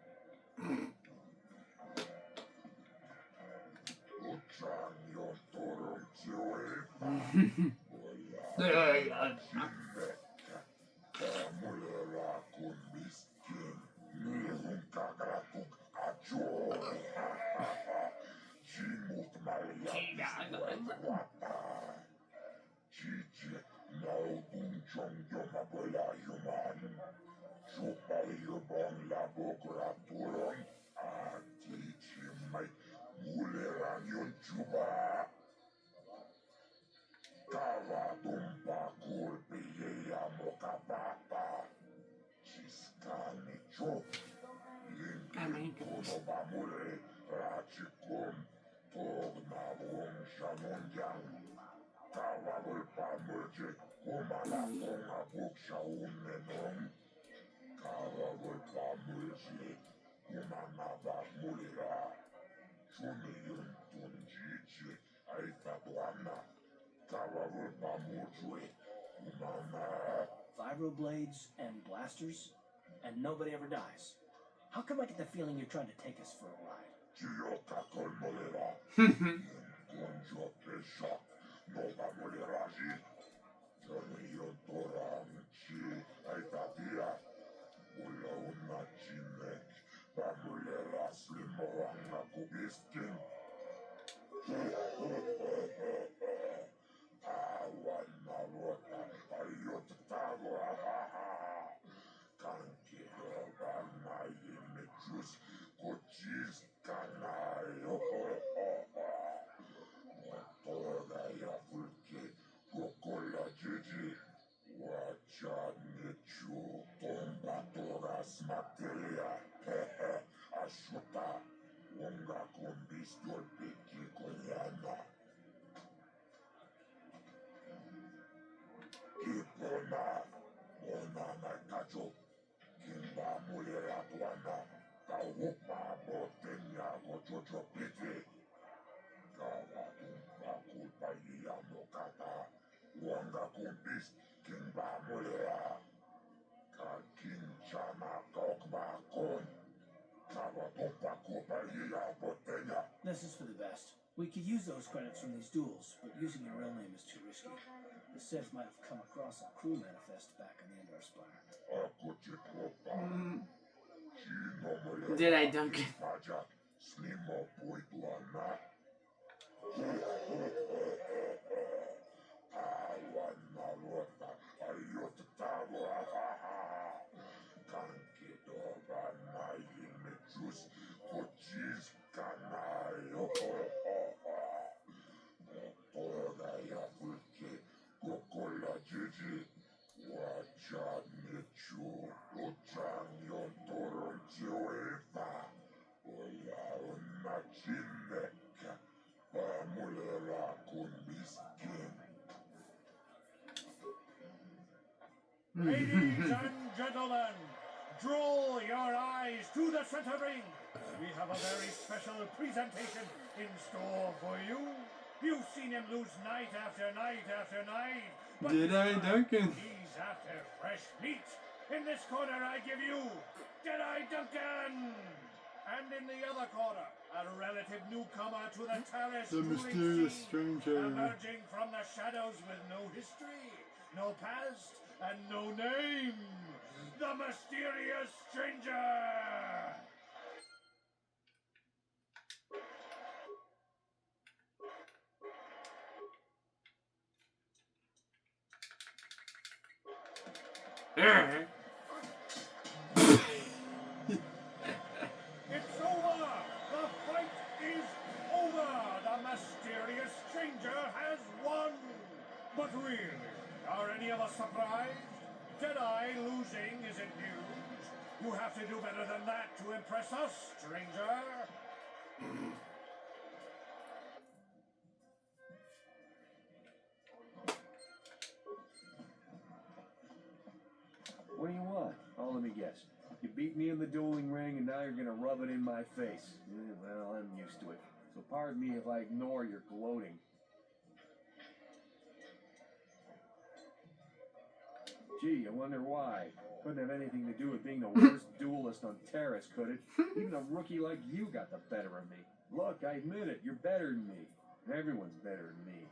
Speaker 5: Vibroblades and blasters, and nobody ever dies. How come I get the feeling you're trying to take us for a ride? This is for the best. We could use those credits from these duels, but using your real name is too risky. The Sith might have come across a crew manifest back on the Endar Spire.
Speaker 1: Did I, Duncan?
Speaker 2: Ladies and gentlemen, draw your eyes to the center ring. We have a very special presentation in store for you. You've seen him lose night after night after night,
Speaker 1: Did I, Duncan?
Speaker 2: He's after fresh meat. In this corner, I give you Deadeye Duncan. And in the other corner, a relative newcomer to the terrace.
Speaker 1: The mysterious stranger.
Speaker 2: Emerging from the shadows with no history, no past, and no name. The mysterious stranger. It's over! The fight is over! The mysterious stranger has won! But really, are any of us surprised? Deadeye losing isn't huge. You have to do better than that to impress us, stranger. What do you want? Oh, let me guess. You beat me in the dueling ring and now you're gonna rub it in my face. Well, I'm used to it. So pardon me if I ignore your gloating. Gee, I wonder why. Couldn't have anything to do with being the worst duelist on Terrace, could it? Even a rookie like you got the better of me. Look, I admit it, you're better than me. Everyone's better than me.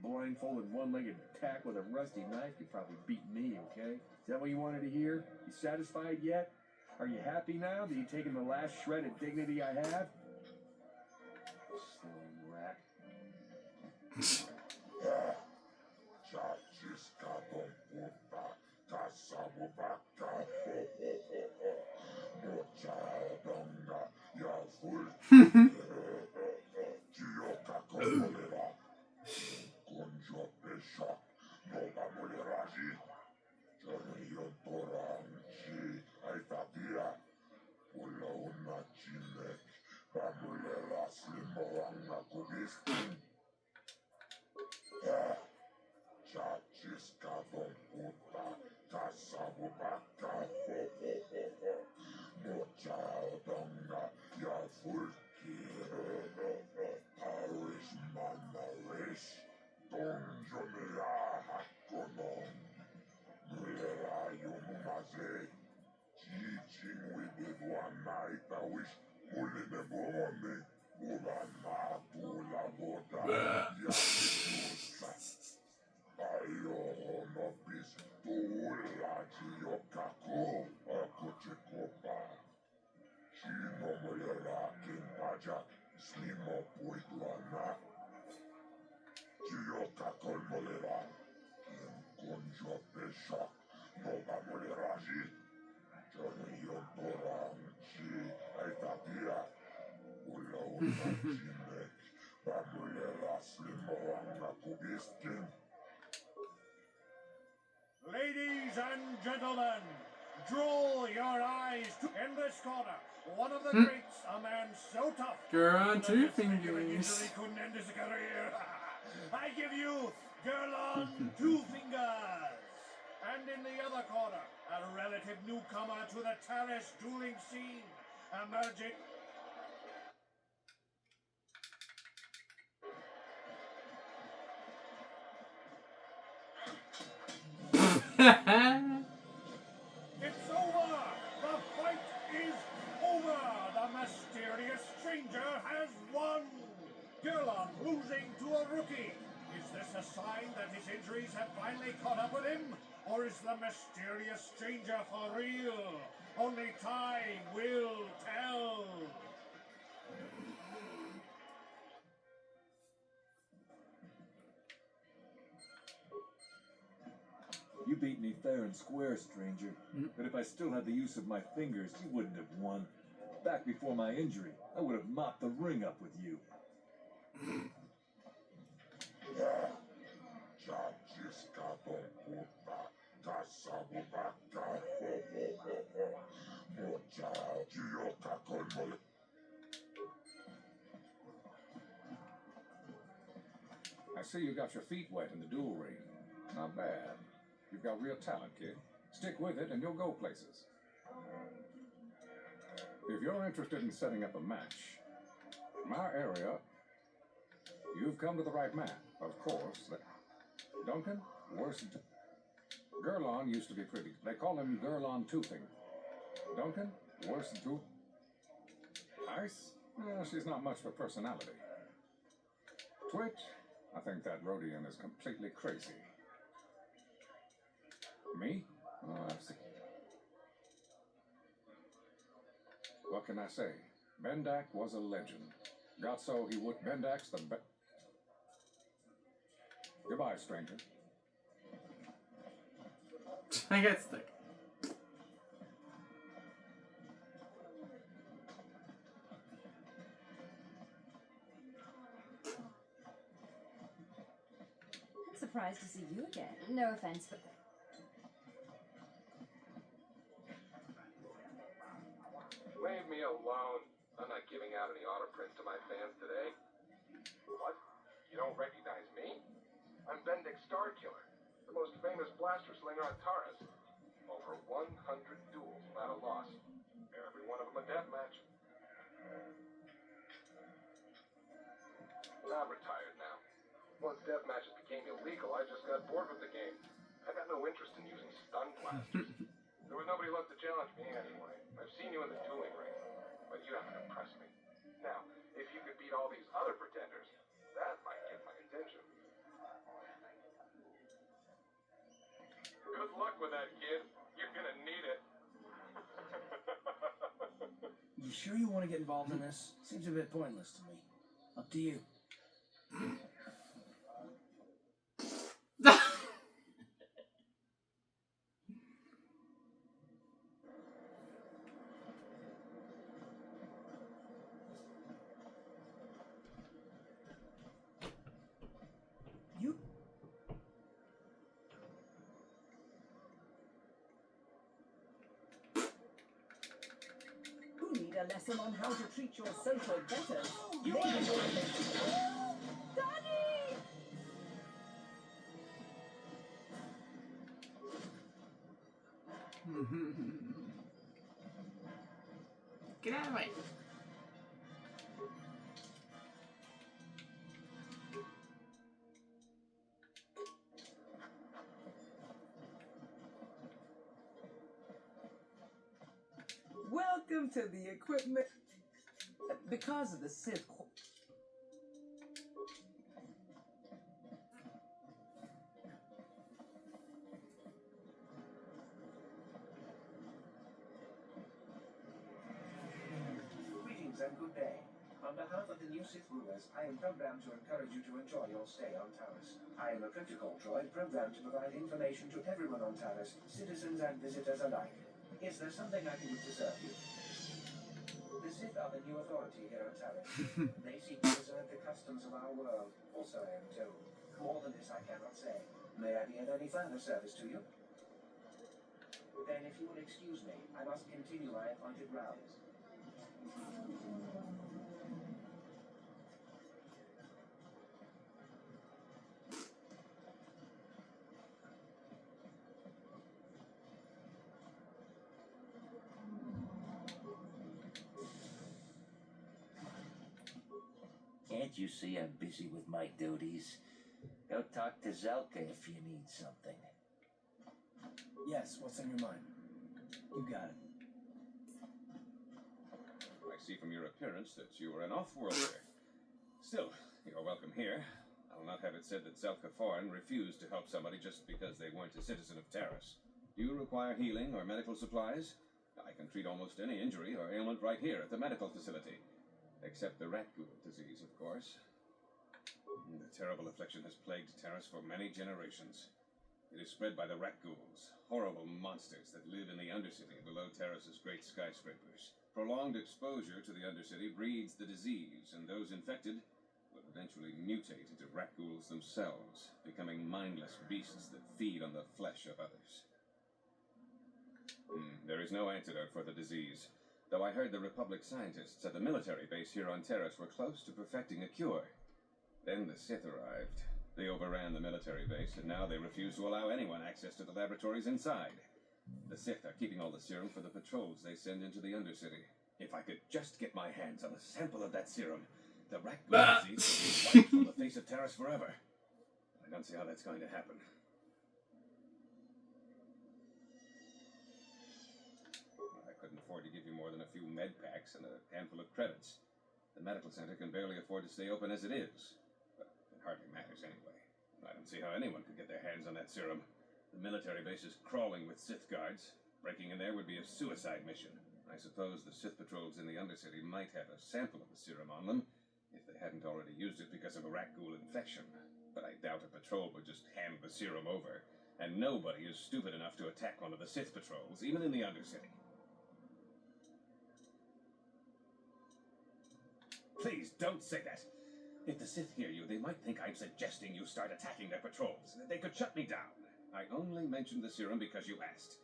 Speaker 2: Blindfolded one-legged tack with a rusty knife could probably beat me, okay? Is that what you wanted to hear? You satisfied yet? Are you happy now that you've taken the last shred of dignity I have? Slim rat. Ladies and gentlemen, draw your eyes to in this corner. One of the greats, a man so tough.
Speaker 1: Girl, two
Speaker 2: Injury
Speaker 1: fingers.
Speaker 2: couldn't end his career. I give you Gerlon Two Fingers. And in the other corner, a relative newcomer to the terrace dueling scene, emerging. It's over! The fight is over! The mysterious stranger has won! Gerlon losing to a rookie. Is this a sign that his injuries have finally caught up with him? Or is the mysterious stranger for real? Only time will tell.
Speaker 19: You beat me fair and square, stranger. But if I still had the use of my fingers, you wouldn't have won. Back before my injury, I would have mopped the ring up with you.
Speaker 13: I see you got your feet wet in the duel ring. Not bad. You've got real talent, kid. Stick with it and you'll go places. If you're interested in setting up a match, from our area, you've come to the right man. Of course, Duncan, worse than... Gurlon used to be pretty. They call him Gurlon Toothing. Duncan, worse than Tooth. Ice? She's not much of a personality. Twitch? I think that Rhodian is completely crazy. Me? I've seen... What can I say? Bendak was a legend. Got so he would... Bendak's the best... Goodbye, stranger.
Speaker 1: I got stuck.
Speaker 10: I'm surprised to see you again. No offense, but...
Speaker 20: Leave me alone. I'm not giving out any autoprints to my fans today. What? You don't recognize me? I'm Bendik Starkiller, the most famous blaster slinger on Taurus. Over 100 duels without a loss. Every one of them a deathmatch. I'm retired now. Once deathmatches became illegal, I just got bored with the game. I got no interest in using stun blasters. There was nobody left to challenge me anyway. I've seen you in the dueling ring, but you haven't impressed me. Now, if you could beat all these other pretenders, that might get my attention. Good luck with that, kid. You're gonna need it.
Speaker 5: You sure you want to get involved in this? Seems a bit pointless to me. Up to you.
Speaker 3: You need a lesson on how to treat your social betters. Daddy!
Speaker 1: Get out of the way.
Speaker 11: Welcome to the equipment. Because of the Sith.
Speaker 2: Greetings and good day. On behalf of the new Sith rulers, I am programmed to encourage you to enjoy your stay on Taris. I am a protocol droid programmed to provide information to everyone on Taris, citizens and visitors alike. Is there something I can do to serve you? The Sith are the new authority here on Taris. They seek to preserve the customs of our world. Also, I am told. More than this I cannot say. May I be of any further service to you? Then, if you will excuse me, I must continue my appointed rounds.
Speaker 21: Can't you see I'm busy with my duties? Go talk to Zelka if you need something.
Speaker 5: Yes, what's on your mind? You got it.
Speaker 13: I see from your appearance that you are an off-worlder. Still, you're welcome here. I will not have it said that Zelka Foreign refused to help somebody just because they weren't a citizen of Taris. Do you require healing or medical supplies? I can treat almost any injury or ailment right here at the medical facility. Except the rat ghoul disease, of course. The terrible affliction has plagued Taris for many generations. It is spread by the rat ghouls, horrible monsters that live in the Undercity below Taris's great skyscrapers. Prolonged exposure to the Undercity breeds the disease, and those infected will eventually mutate into rat ghouls themselves, becoming mindless beasts that feed on the flesh of others. There is no antidote for the disease, though I heard the Republic scientists at the military base here on Taris were close to perfecting a cure. Then the Sith arrived. They overran the military base, and now they refuse to allow anyone access to the laboratories inside. The Sith are keeping all the serum for the patrols they send into the Undercity. If I could just get my hands on a sample of that serum, the rat ghoul disease would be wiped from the face of Taris forever.
Speaker 4: I don't see how that's going to happen. I couldn't afford to give you more than a few med packs and a handful of credits. The medical center can barely afford to stay open as it is. But it hardly matters anyway. I don't see how anyone could get their hands on that serum. The military base is crawling with Sith guards. Breaking in there would be a suicide mission. I suppose the Sith patrols in the Undercity might have a sample of the serum on them, if they hadn't already used it because of a Rakghoul infection. But I doubt a patrol would just hand the serum over. And nobody is stupid enough to attack one of the Sith patrols, even in the Undercity. Please, don't say that. If the Sith hear you, they might think I'm suggesting you start attacking their patrols. They could shut me down. I only mentioned the serum because you asked.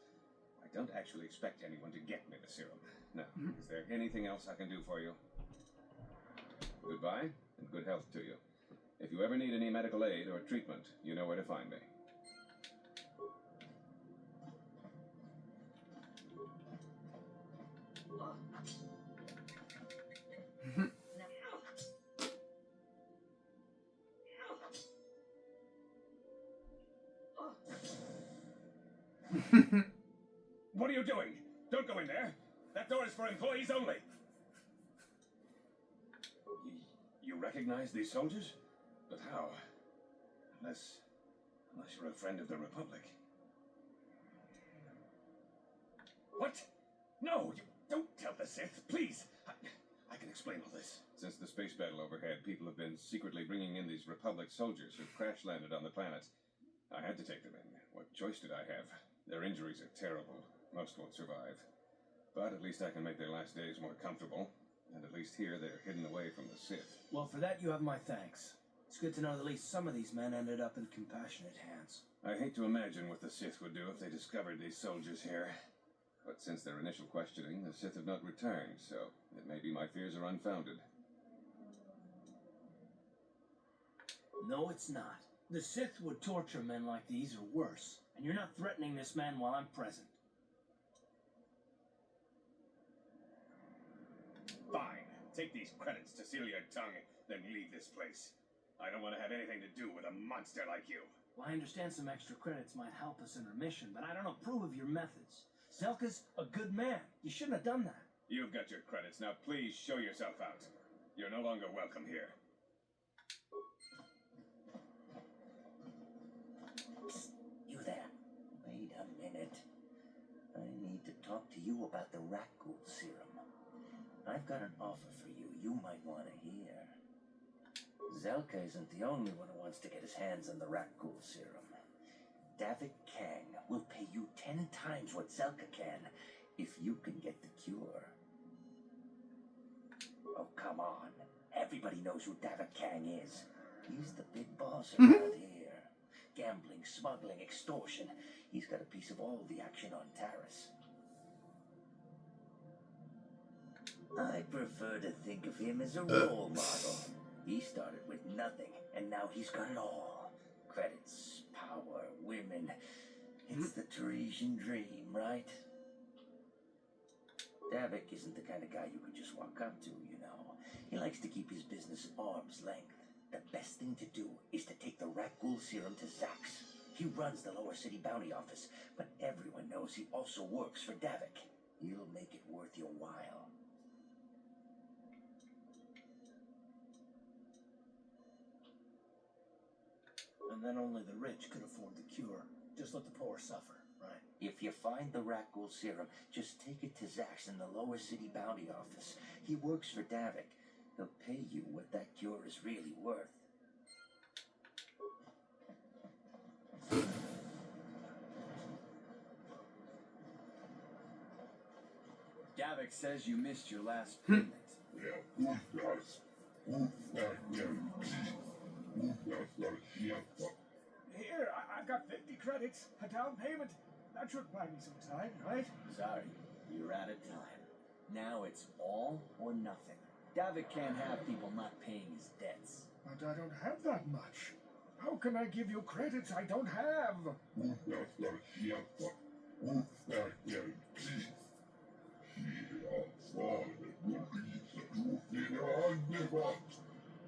Speaker 4: I don't actually expect anyone to get me the serum. Now, is there anything else I can do for you? Goodbye, and good health to you. If you ever need any medical aid or treatment, you know where to find me. What are you doing? Don't go in there. That door is for employees only. You recognize these soldiers? But how? Unless you're a friend of the Republic. What? No, you don't tell the Sith, please. I can explain all this. Since the space battle overhead, people have been secretly bringing in these Republic soldiers who crash-landed on the planet. I had to take them in. What choice did I have? Their injuries are terrible. Most won't survive. But at least I can make their last days more comfortable. And at least here they're hidden away from the Sith.
Speaker 5: Well, for that you have my thanks. It's good to know that at least some of these men ended up in compassionate hands.
Speaker 4: I hate to imagine what the Sith would do if they discovered these soldiers here. But since their initial questioning, the Sith have not returned, so it may be my fears are unfounded.
Speaker 5: No, it's not. The Sith would torture men like these or worse, and you're not threatening this man while I'm present.
Speaker 4: Fine. Take these credits to seal your tongue, then leave this place. I don't want to have anything to do with a monster like you.
Speaker 5: Well, I understand some extra credits might help us in our mission, but I don't approve of your methods. Zelka's a good man. You shouldn't have done that.
Speaker 4: You've got your credits. Now please show yourself out. You're no longer welcome here.
Speaker 21: You there? Wait a minute. I need to talk to you about the Rakghoul serum. I've got an offer for you might want to hear. Zelka isn't the only one who wants to get his hands on the Rakghoul serum. Davik Kang will pay you 10 times what Zelka can if you can get the cure. Oh, come on. Everybody knows who Davik Kang is. He's the big boss around here. Gambling, smuggling, extortion. He's got a piece of all the action on Taris. I prefer to think of him as a role model. He started with nothing, and now he's got it all. Credits, power, women. It's the Teresian dream, right? Davik isn't the kind of guy you could just walk up to, you know. He likes to keep his business at arm's length. The best thing to do is to take the Rakghoul serum to Zax. He runs the Lower City Bounty Office, but everyone knows he also works for Davik. He'll make it worth your while.
Speaker 5: And then only the rich could afford the cure. Just let the poor suffer, right?
Speaker 21: If you find the Rakghoul serum, just take it to Zax in the Lower City Bounty Office. He works for Davik. He'll pay you what that cure is really worth.
Speaker 5: Davik says you missed your last payment.
Speaker 2: Here, I've got 50 credits, a down payment. That should buy me some time, right?
Speaker 5: Sorry, you're out of time. Now it's all or nothing. Davik can't have people not paying his debts.
Speaker 2: But I don't have that much. How can I give you credits I don't have?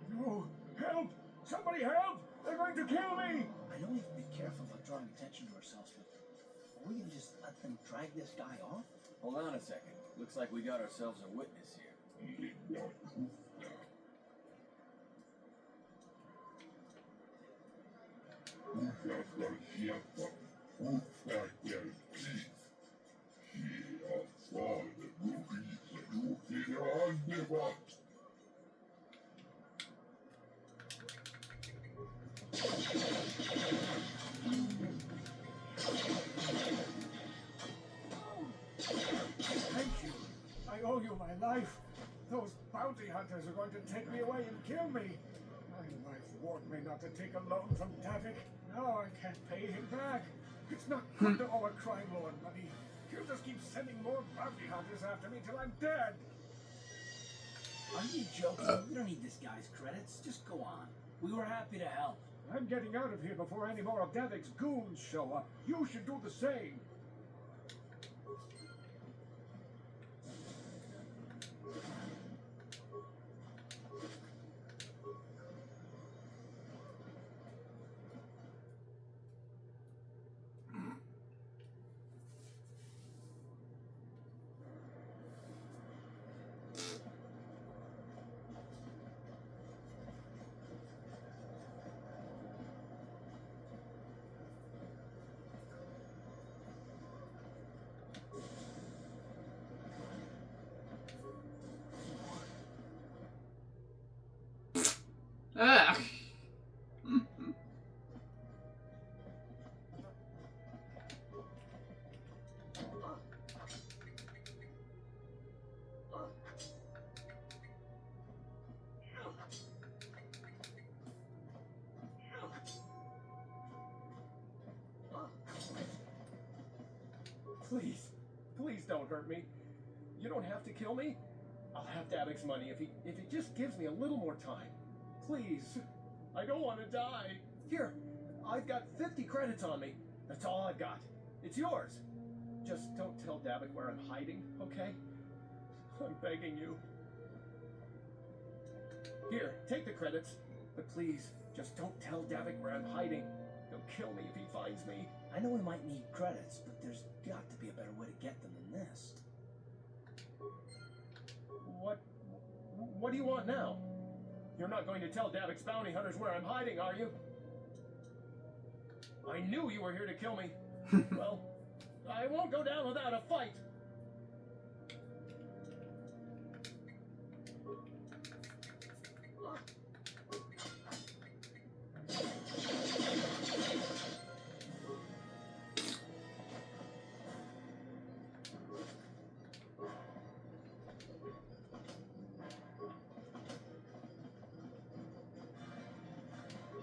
Speaker 2: No, help! Somebody help! They're going trying to kill me!
Speaker 5: I know we have to be careful about drawing attention to ourselves, but are we gonna just let them drag this guy off?
Speaker 6: Hold on a second. Looks like we got ourselves a witness here.
Speaker 2: Thank you. I owe you my life. Those bounty hunters are going to take me away and kill me. My wife warned me not to take a loan from Davik. Now I can't pay him back. It's not good to owe a crime lord money. He'll just keep sending more bounty hunters after me till I'm dead.
Speaker 5: Are you joking? We don't need this guy's credits. Just go on. We were happy to help.
Speaker 2: I'm getting out of here before any more of Davik's goons show up. You should do the same.
Speaker 1: Ugh.
Speaker 2: Please, please don't hurt me. You don't have to kill me. I'll have Davik's money if he just gives me a little more time. Please, I don't want to die. Here, I've got 50 credits on me. That's all I've got. It's yours. Just don't tell Davik where I'm hiding, okay? I'm begging you. Here, take the credits. But please, just don't tell Davik where I'm hiding. He'll kill me if he finds me.
Speaker 5: I know we might need credits, but there's got to be a better way to get them than this.
Speaker 2: What do you want now? You're not going to tell Davik's bounty hunters where I'm hiding, are you? I knew you were here to kill me. Well, I won't go down without a fight.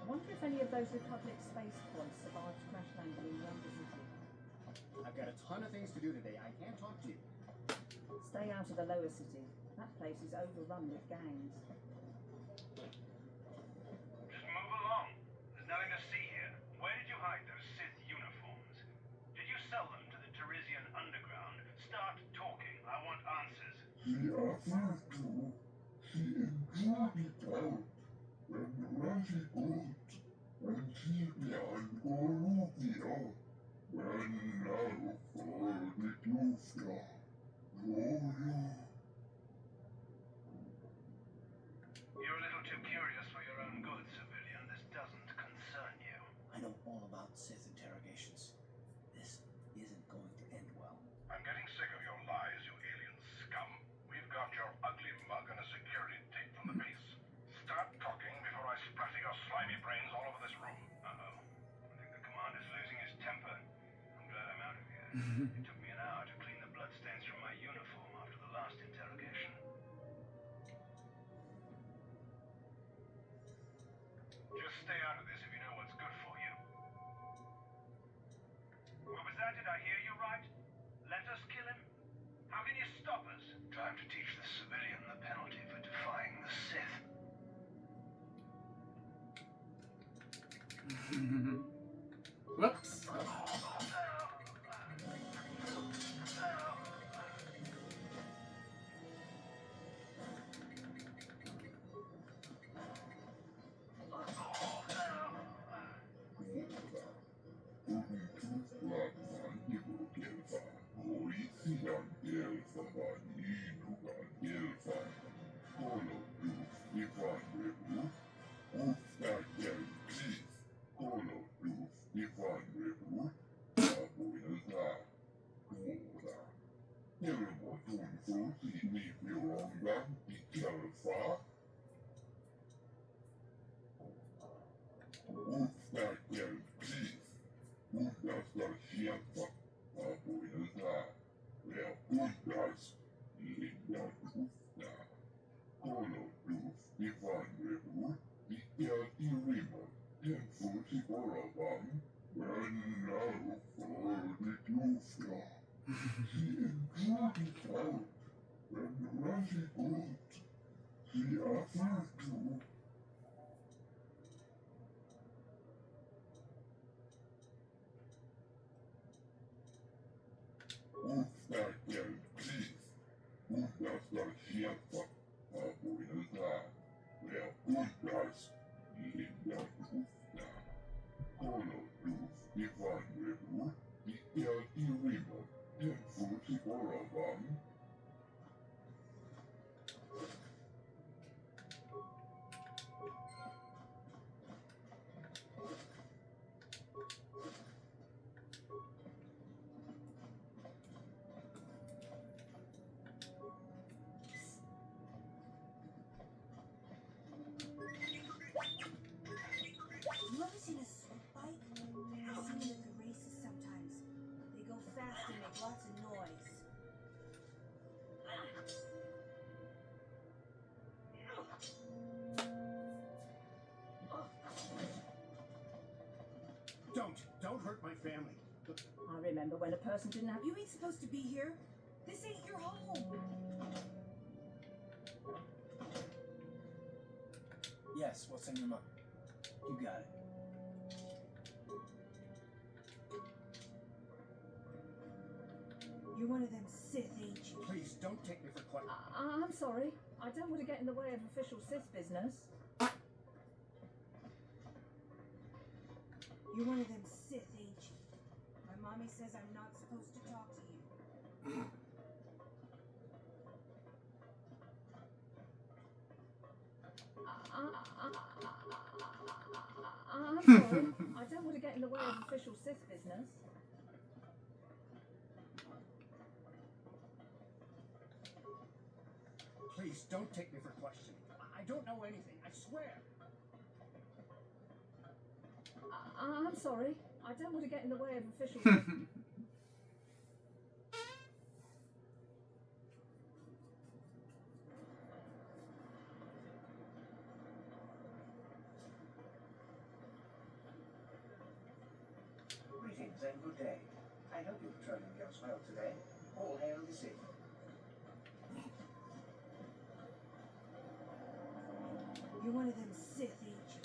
Speaker 7: I wonder if any of those Republic space pods survived crash landing in the Undercity.
Speaker 15: I've got a ton of things to do today. I can't talk to you.
Speaker 7: Stay out of the lower city. That place is overrun with gangs.
Speaker 9: Just move along. There's nothing to see here. Where did you hide those Sith uniforms? Did you sell them to the Teresian underground? Start talking. I want answers.
Speaker 22: She offered to. She enjoyed it out. When Rashi goes, when she behind Goruvia, when now for the Glufia, Gloria.
Speaker 9: You're a little too curious for your own good, civilian. This doesn't concern you.
Speaker 5: I know all about Sith interrogations. This isn't going to end well.
Speaker 9: I'm getting sick of your lies, you alien scum. We've got your ugly mug and a security tape from the base. Start talking before I splatter your slimy brains all over this room. Uh-oh. I think the commander's losing his temper. I'm glad I'm out of here. It took me an hour to clean the bloodstains from my uniform after the last interrogation. Just stay out of this if you know what's good for you. What was that? Did I hear you right? Let us kill him? How can you stop us? Time to teach the civilian the penalty for defying the Sith.
Speaker 1: Whoops.
Speaker 22: sieltä vapuilta. Ja kundas linja tufta. Kolotus ivanrevu. Ikea irima. En futi koravan. Vänna uffordit lufta. Sien juutit out. En rasikot. Sia fyrtuu. Utstäkkel kris. Kundastar sieltä vapuilta. Ja kundas linja tufta. Kolotus ivanrevu. Ikea irima. En futi koravan.
Speaker 17: You ever seen a swoop bike? I've seen them at the races sometimes. They go fast and make lots of noise.
Speaker 2: Don't hurt my family.
Speaker 7: I remember when a person didn't have.
Speaker 17: You ain't supposed to be here. This ain't your home.
Speaker 5: Yes, what's on your mind? You got it.
Speaker 17: You're one of them Sith, ain't you?
Speaker 2: Please don't take me for questions.
Speaker 7: I'm sorry. I don't want to get in the way of official Sith business.
Speaker 17: You're one of them Sith, ain't you? My mommy says I'm not supposed to talk to you.
Speaker 7: I'm sorry. I don't want to get in the way of official Sith business.
Speaker 2: Please don't take me for questioning. I don't know anything. I swear.
Speaker 7: I'm sorry. I don't want to get in the way of official Sith.
Speaker 8: Greetings and good day. I hope you're patrolling the Ghost well today. All hail the Sith.
Speaker 17: You're one of them Sith, ain't you?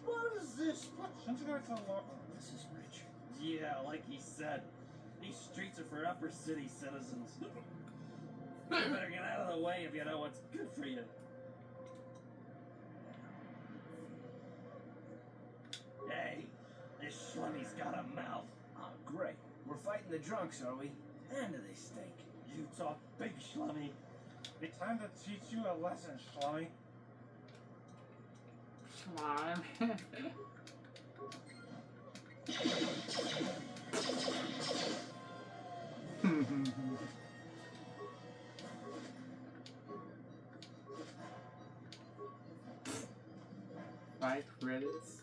Speaker 5: What is this? What? Shouldn't you go to the locker room? This is Rich.
Speaker 6: Yeah, like he said, these streets are for upper city citizens. You better get out of the way if you know what's good for you. Hey, this schlummy's got a mouth.
Speaker 5: Oh, great. We're fighting the drunks, are we? And do they stink?
Speaker 6: You talk big, Schlummy.
Speaker 5: It's time to teach you a lesson, Schlummy.
Speaker 1: Slime. Five credits.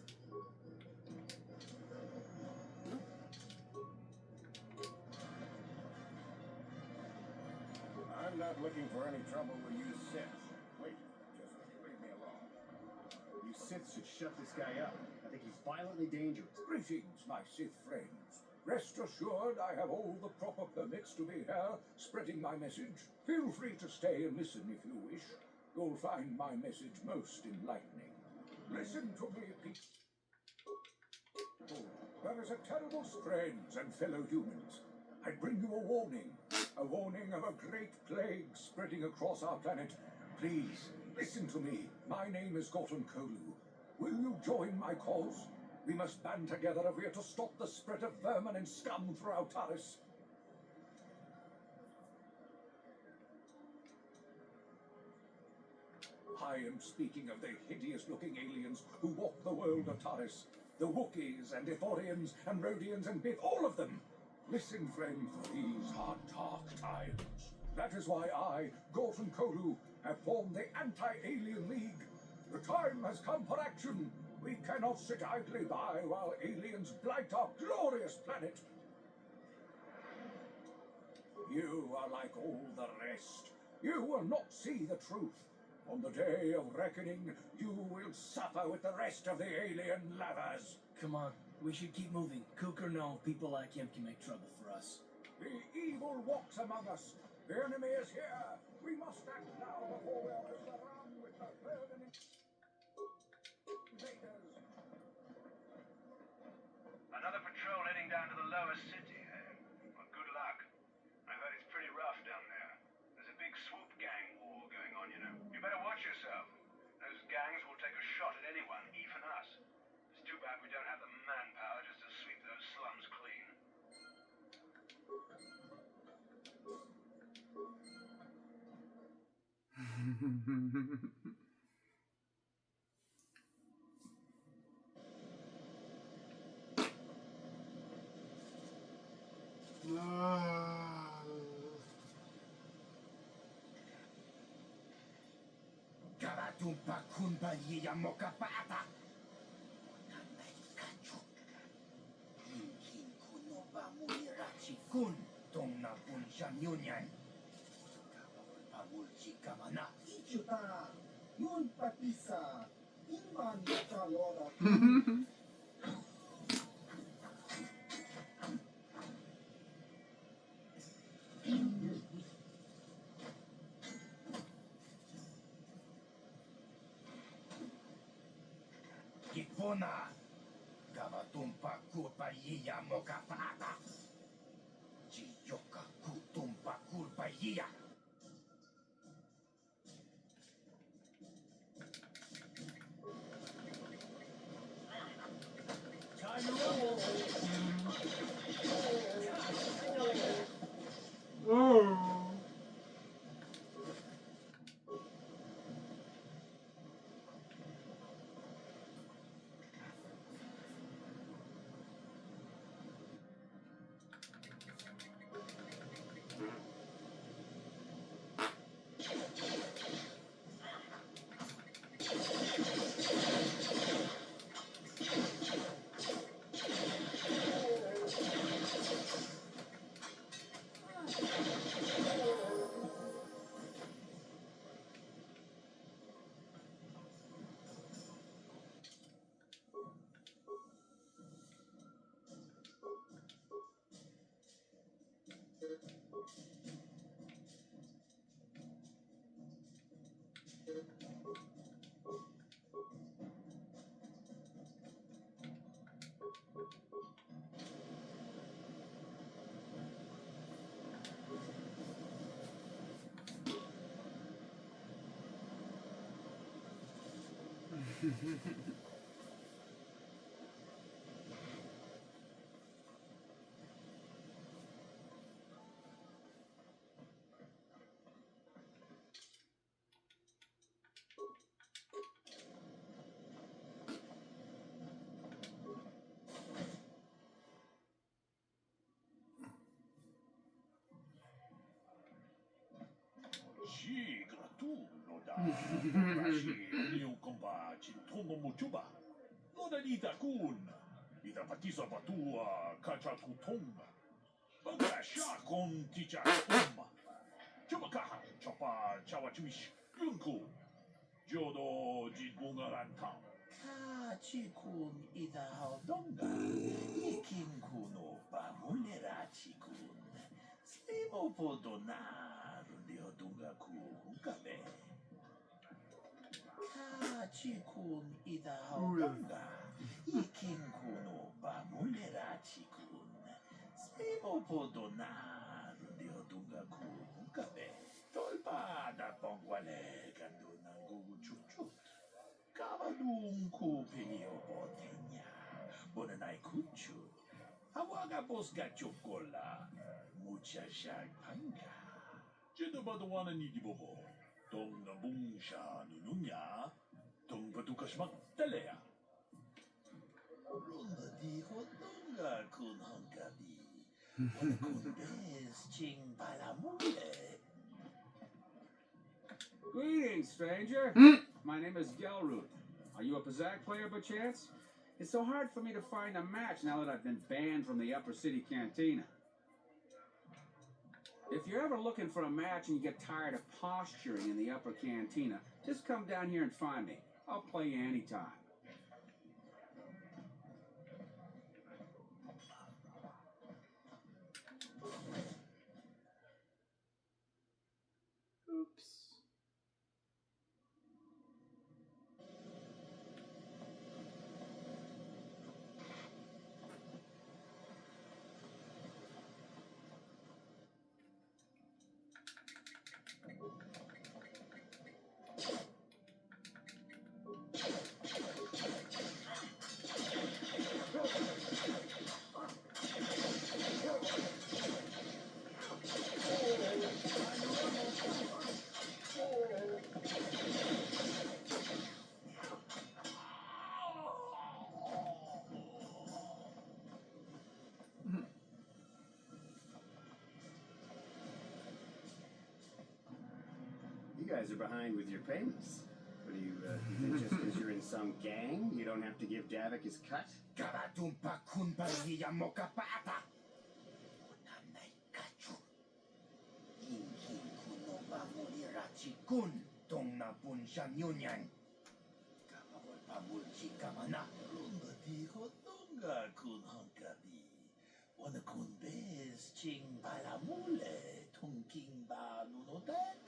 Speaker 14: I'm not looking for any trouble with you Sith. Wait, just leave me alone.
Speaker 2: You Sith should shut this guy up. I think he's violently dangerous.
Speaker 13: Greetings, my Sith friends. Rest assured I have all the proper permits to be here, spreading my message. Feel free to stay and listen if you wish. You'll find my message most enlightening. Listen to me, people. There is a terrible friends and fellow humans. I bring you a warning of a great plague spreading across our planet. Please, listen to me. My name is Gorton Kolu. Will you join my cause? We must band together if we are to stop the spread of vermin and scum throughout Taris. I am speaking of the hideous-looking aliens who walk the world of Taris. The Wookiees and Ithorians and Rhodians and Bith, all of them.
Speaker 14: Listen, friend, these are dark times. That is why I, Gorton Kodu, have formed the Anti-Alien League. The time has come for action. We cannot sit idly by while aliens blight our glorious planet. You are like all the rest. You will not see the truth. On the day of reckoning, you will suffer with the rest of the alien lovers.
Speaker 5: Come on, we should keep moving. Kook or no, people like him can make trouble for us.
Speaker 14: The evil walks among us. The enemy is here. We must act now before we are overrun with the burden invaders.
Speaker 9: Another patrol heading down to the lower city, eh? Well, good luck. I heard it's pretty rough down there. There's a big swoop gang war going on, you know. You better watch yourself. Those gangs will take a shot at anyone, even us. It's too bad we don't have the manpower just to sweep those slums clean.
Speaker 12: Karatumpa kunpa yiya mokapata. Hinkin kuno ba mulirachi kun tong na punshan yunyan. Pamulchi kamana.
Speaker 16: Ichuta, yun patisa, iman chalora.
Speaker 12: Kipona, Gavatumpa kulpa yiya mokapata. Chiyoka kutumpa kulpa yiya.
Speaker 1: Oh.
Speaker 23: Sì, gratulo da Bokashi, mio combaci, tongo mochuba. Loda dita kun, ita patisa patua, kacha kutonga. Bogasha kon ticha umma. Chumakaha, chapa, chawachimish, lunku. Jodo, jidbunga rantang.
Speaker 12: Kachi kun ita haudonga. Ikin kuno pa mulerachi kun. Simo podonar diodunga ku hunkabe. Kachi kun ita haudonga. Ikin kuno pa mulerachi kun. Simo podonar diodunga ku hunkabe. Tolpa da pongwale kandunangu chuchut. Kavalung ku pilio potenya. Bonanai kuchu. Hawaga bosga chokola. Mucha shagpanga.
Speaker 23: Jeda badawana ni dibobo. Tong na bungsha nununya. Tong patukashmak talea.
Speaker 12: Runda di hodonga kun hankabi.
Speaker 13: Greetings, stranger. My name is Gelroot. Are you a Pazak player by chance? It's so hard for me to find a match now that I've been banned from the Upper City Cantina. If you're ever looking for a match and you get tired of posturing in the Upper Cantina, just come down here and find me. I'll play you anytime.
Speaker 1: Oops.
Speaker 10: You guys are behind with your payments. What do you think just because you're in some gang, you don't have to give Davik his cut?
Speaker 12: Karatumpa kunpaliya mokapapa. Nanay kachu. Inki kuno pamulirachi kun tong napun shanyunyan. Kamawal pamulchi kamana.
Speaker 23: Rumba dijo tonga kun hankabi. Wana kun bez ching palamule tongking ba nunotak.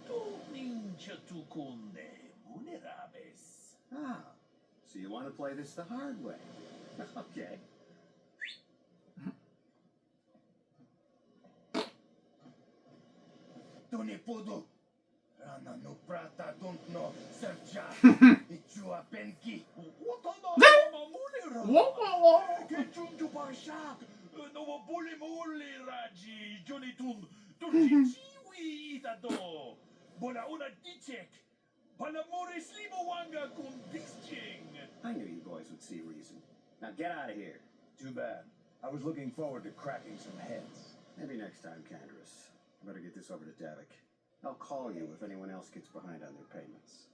Speaker 23: Toning chatukunde munerabes.
Speaker 10: Ah, so you want to play this the hard way. Okay.
Speaker 12: Tunipudu. Rana no prata don't know. Serja. Ichua penki.
Speaker 23: Kechunju parshak. Novo buli muli raji. Junitun. Turchichiwi itado. Bona una dichek. Palamuri slimowanga kun disching.
Speaker 10: I knew you boys would see reason. Now get out of here.
Speaker 2: Too bad. I was looking forward to cracking some heads.
Speaker 10: Maybe next time, Canderous. I better get this over to Davik. I'll call you if anyone else gets behind on their payments.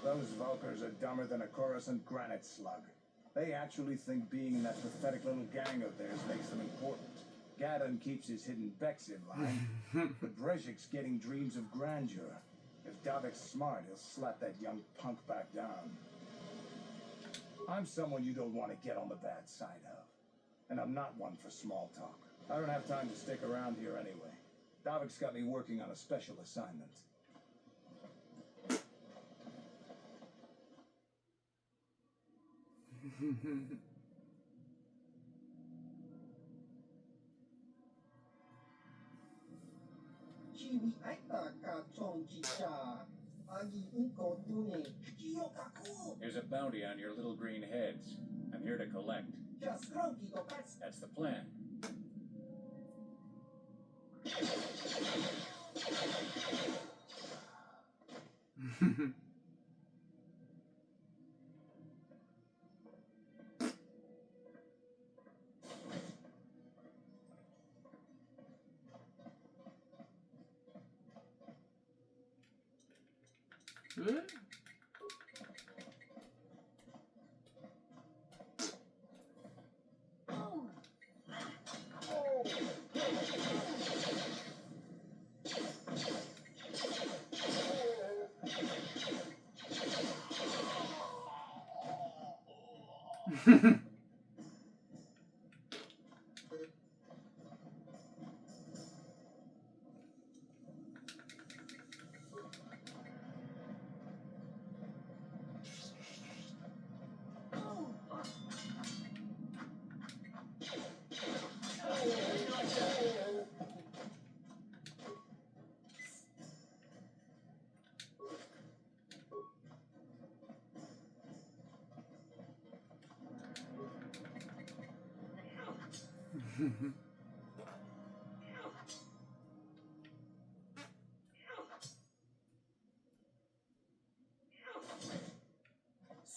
Speaker 2: Those Vulkars are dumber than a Coruscant granite slug. They actually think being in that pathetic little gang of theirs makes them important. Gadon keeps his hidden Becks in line, but Brezhik's getting dreams of grandeur. If Davik's smart, he'll slap that young punk back down. I'm someone you don't want to get on the bad side of. And I'm not one for small talk. I don't have time to stick around here anyway. Davik's got me working on a special assignment.
Speaker 16: Chiwi aita ka chonjita. Agi inko tune. Kiyokaku.
Speaker 13: There's a bounty on your little green heads. I'm here to collect.
Speaker 16: Just cranky to cats.
Speaker 13: That's the plan.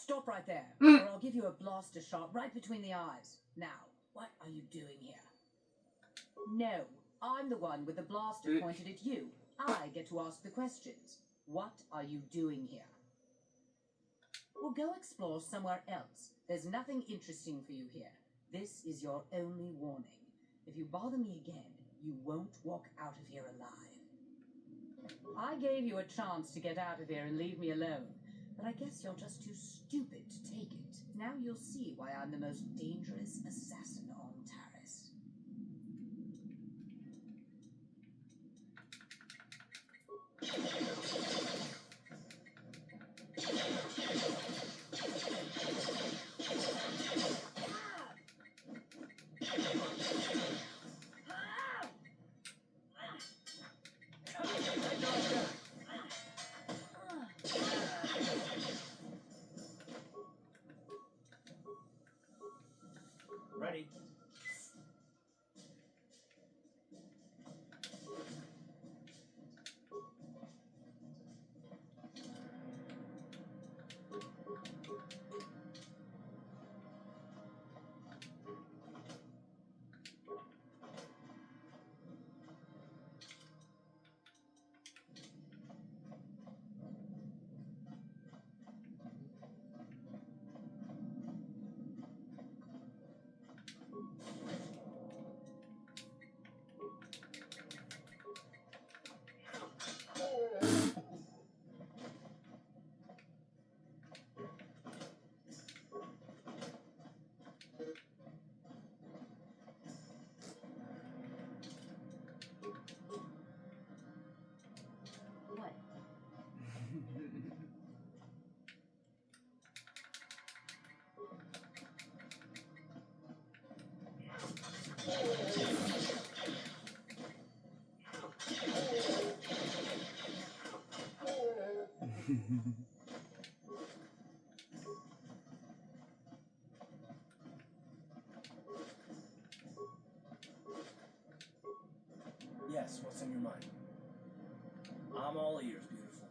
Speaker 18: Stop right there,
Speaker 1: Mm.
Speaker 18: or I'll give you a blaster shot right between the eyes. Now, what are you doing here? No, I'm the one with the blaster pointed at you. I get to ask the questions. What are you doing here? Well, go explore somewhere else. There's nothing interesting for you here. This is your only warning. If you bother me again, you won't walk out of here alive. I gave you a chance to get out of here and leave me alone, but I guess you're just too stupid to take it. Now you'll see why I'm the most dangerous assassin on Taris.
Speaker 5: Ready?
Speaker 18: What?
Speaker 5: Yes, what's on your mind? I'm all ears, beautiful.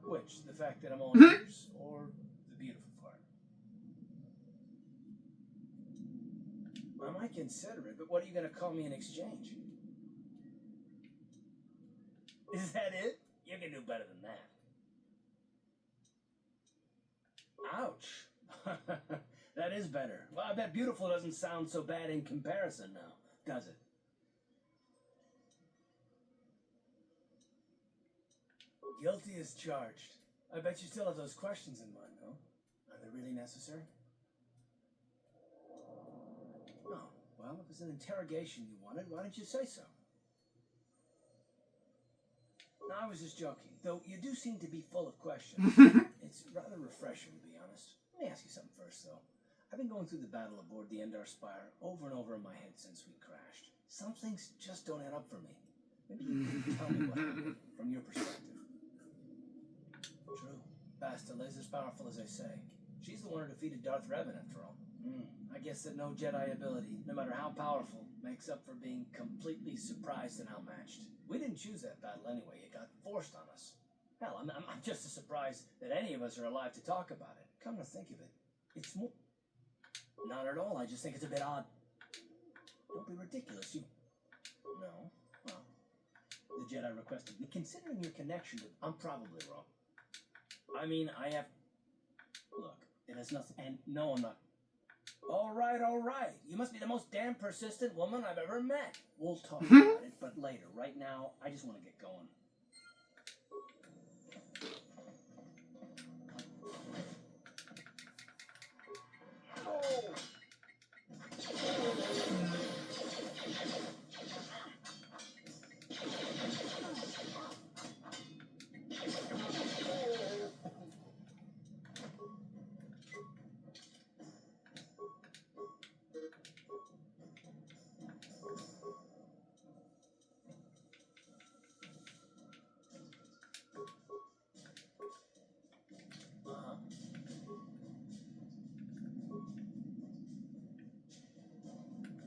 Speaker 5: Which? The fact that I'm all ears, or the beautiful part? I might consider it, but what are you going to call me in exchange? Is that it? You can do better than that. Ouch. That is better. Well, I bet beautiful doesn't sound so bad in comparison now, does it? Guilty as charged. I bet you still have those questions in mind, no? Are they really necessary? Oh, well, if it's an interrogation you wanted, why didn't you say so? No, I was just joking. Though you do seem to be full of questions. It's rather refreshing, to be honest. Let me ask you something first, though. I've been going through the battle aboard the Endar Spire over and over in my head since we crashed. Some things just don't add up for me. Maybe you can tell me what happened from your perspective. True. Bastila is as powerful as they say. She's the one who defeated Darth Revan, after all. I guess that no Jedi ability, no matter how powerful, makes up for being completely surprised and outmatched. We didn't choose that battle anyway. It got forced on us. Hell, I'm just as surprised that any of us are alive to talk about it. Come to think of it, it's more... Not at all. I just think it's a bit odd. Don't be ridiculous. You... No. Well, the Jedi requested me. Considering your connection to... I'm probably wrong. I mean, I have... Look, it has nothing... And no, I'm not... All right. You must be the most damn persistent woman I've ever met. We'll talk about it, but later. Right now, I just want to get going.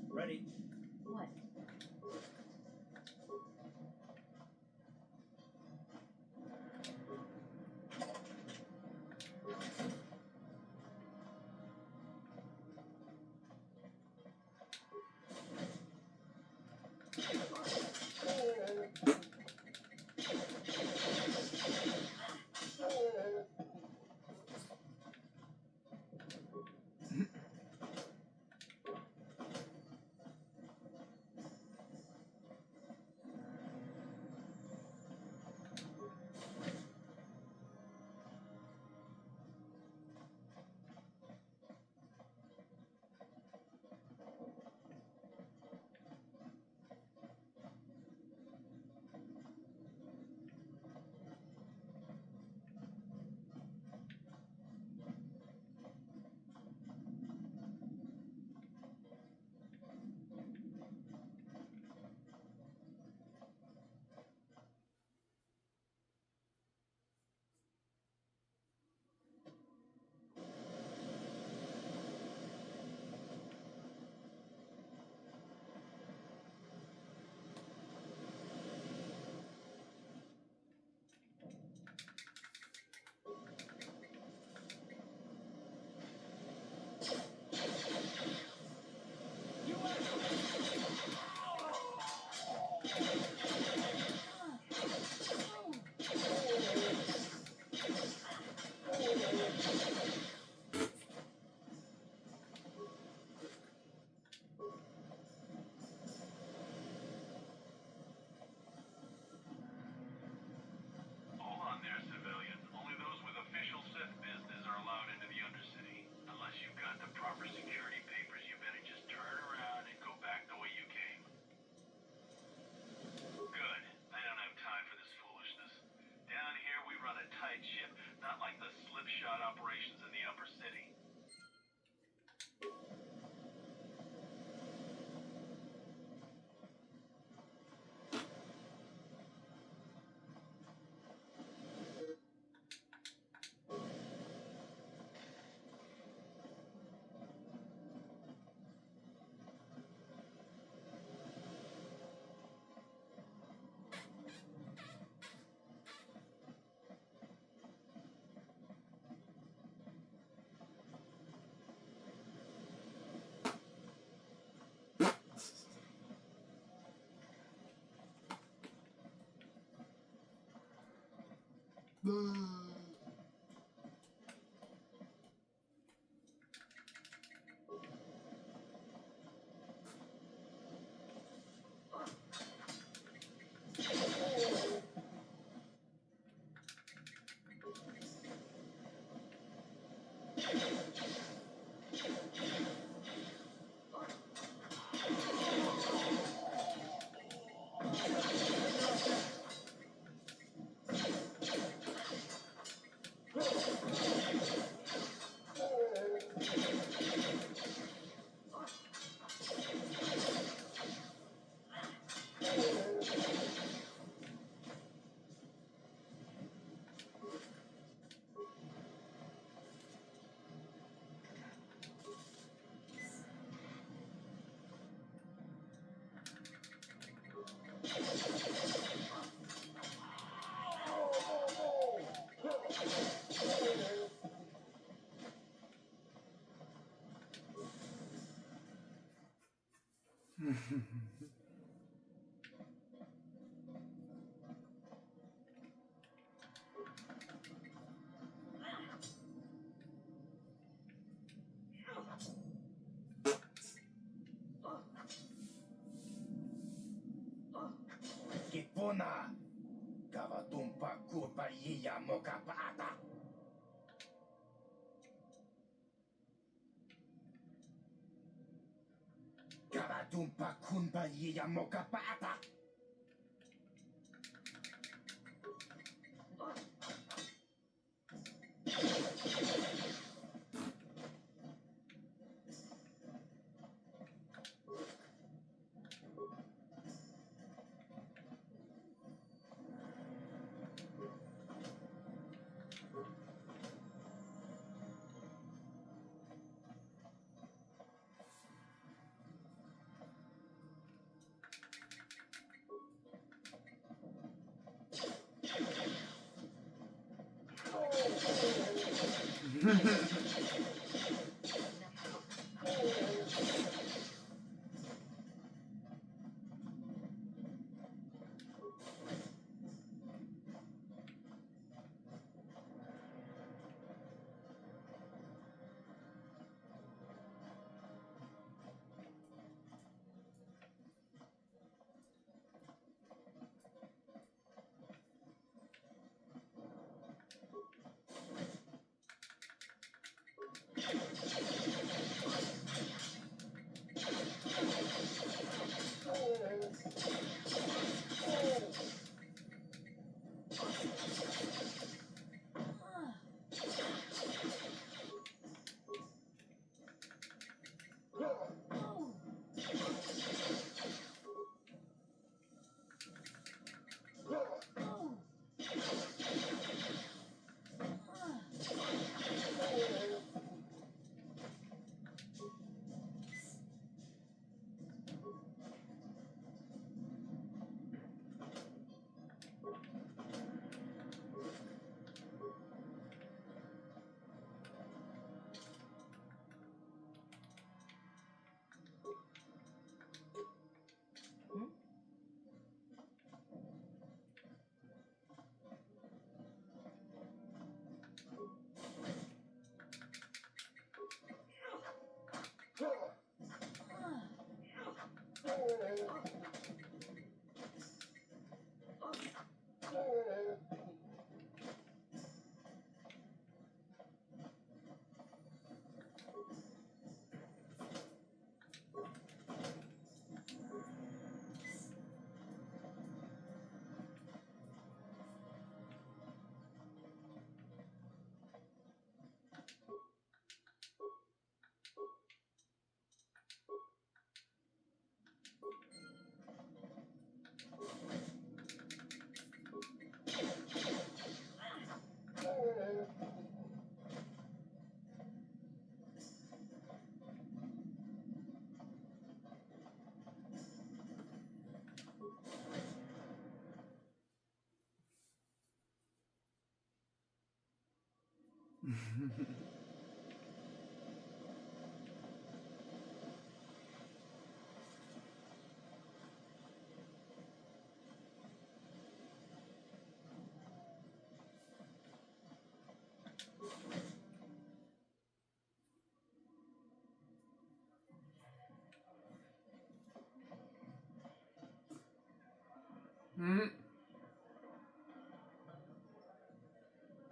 Speaker 5: Ready?
Speaker 18: What?
Speaker 9: City.
Speaker 12: Kipuna, Kavatumpa Kurpa Yiya Mokapata. Kavatumpa Kunpa Yiya Mokapata.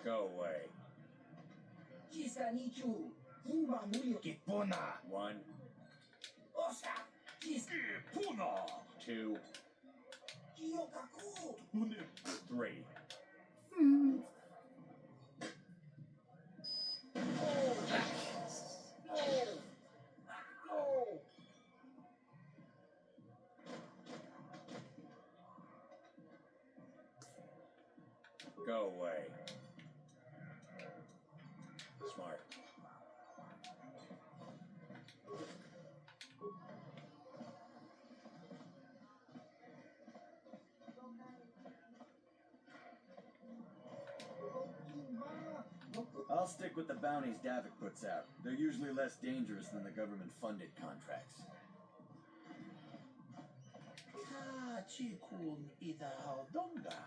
Speaker 10: Go away.
Speaker 16: Jiska Nichu, Himba Muyo.
Speaker 12: Kipuna.
Speaker 10: 1,
Speaker 16: Osha, Jiska.
Speaker 12: Kipuna.
Speaker 10: 2,
Speaker 16: Kiyokaku.
Speaker 10: 3. Go away. Smart.
Speaker 15: I'll stick with the bounties Davik puts out. They're usually less dangerous than the government-funded contracts.
Speaker 12: Kachikun ida haudonga.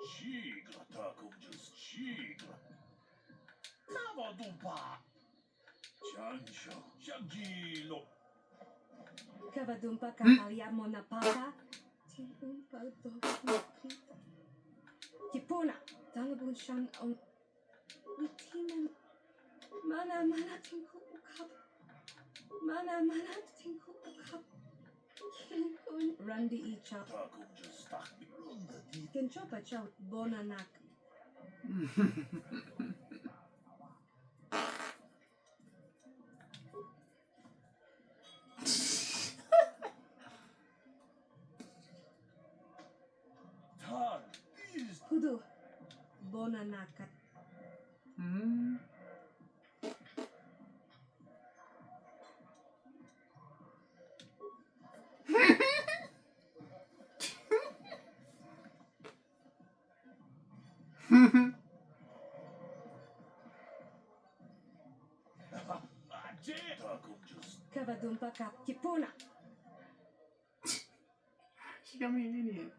Speaker 12: Chigra takum just chigra. Kavadumpa. Chansha. Shagilo.
Speaker 17: Kavadumpa kapaliamo na papa. Tiumpa do Kipuna. Talabun shan on. Witiman. Mana tinku ukap. Mana tinku ukap. Kinkun Randi icha.
Speaker 12: Takum just stuck me.
Speaker 17: Kinchopa chow bonanak.
Speaker 12: Tar is
Speaker 17: Kudu bonanakat.
Speaker 12: Takum just.
Speaker 17: Kavadumpa kap kipuna.
Speaker 1: She got me an idiot.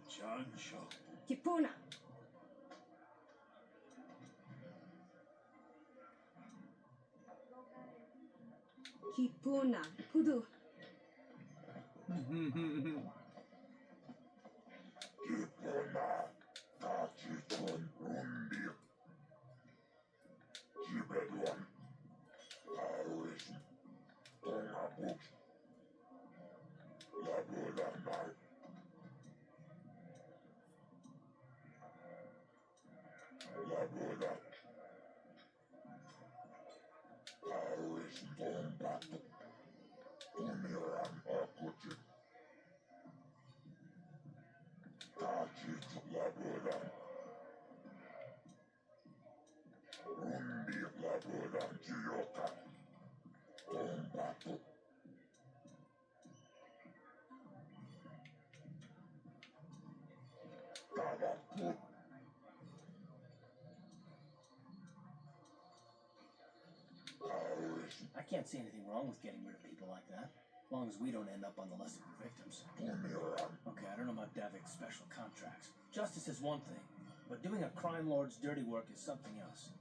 Speaker 12: Chansha.
Speaker 17: Kipuna. Kipuna. Kudu.
Speaker 12: Kipuna. Kachichun rundi. Jibedwan. Arism. Tongabuk. Labulanai. Labulat. Arism Tongat. Tumiran Akuchi. Kachich Labulan. Rundi Labulan Chiyoka. Tongatu. Kavakut.
Speaker 5: I can't see anything wrong with getting rid of people like that, as long as we don't end up on the list of victims. Okay, I don't know about Davik's special contracts. Justice is one thing, but doing a crime lord's dirty work is something else.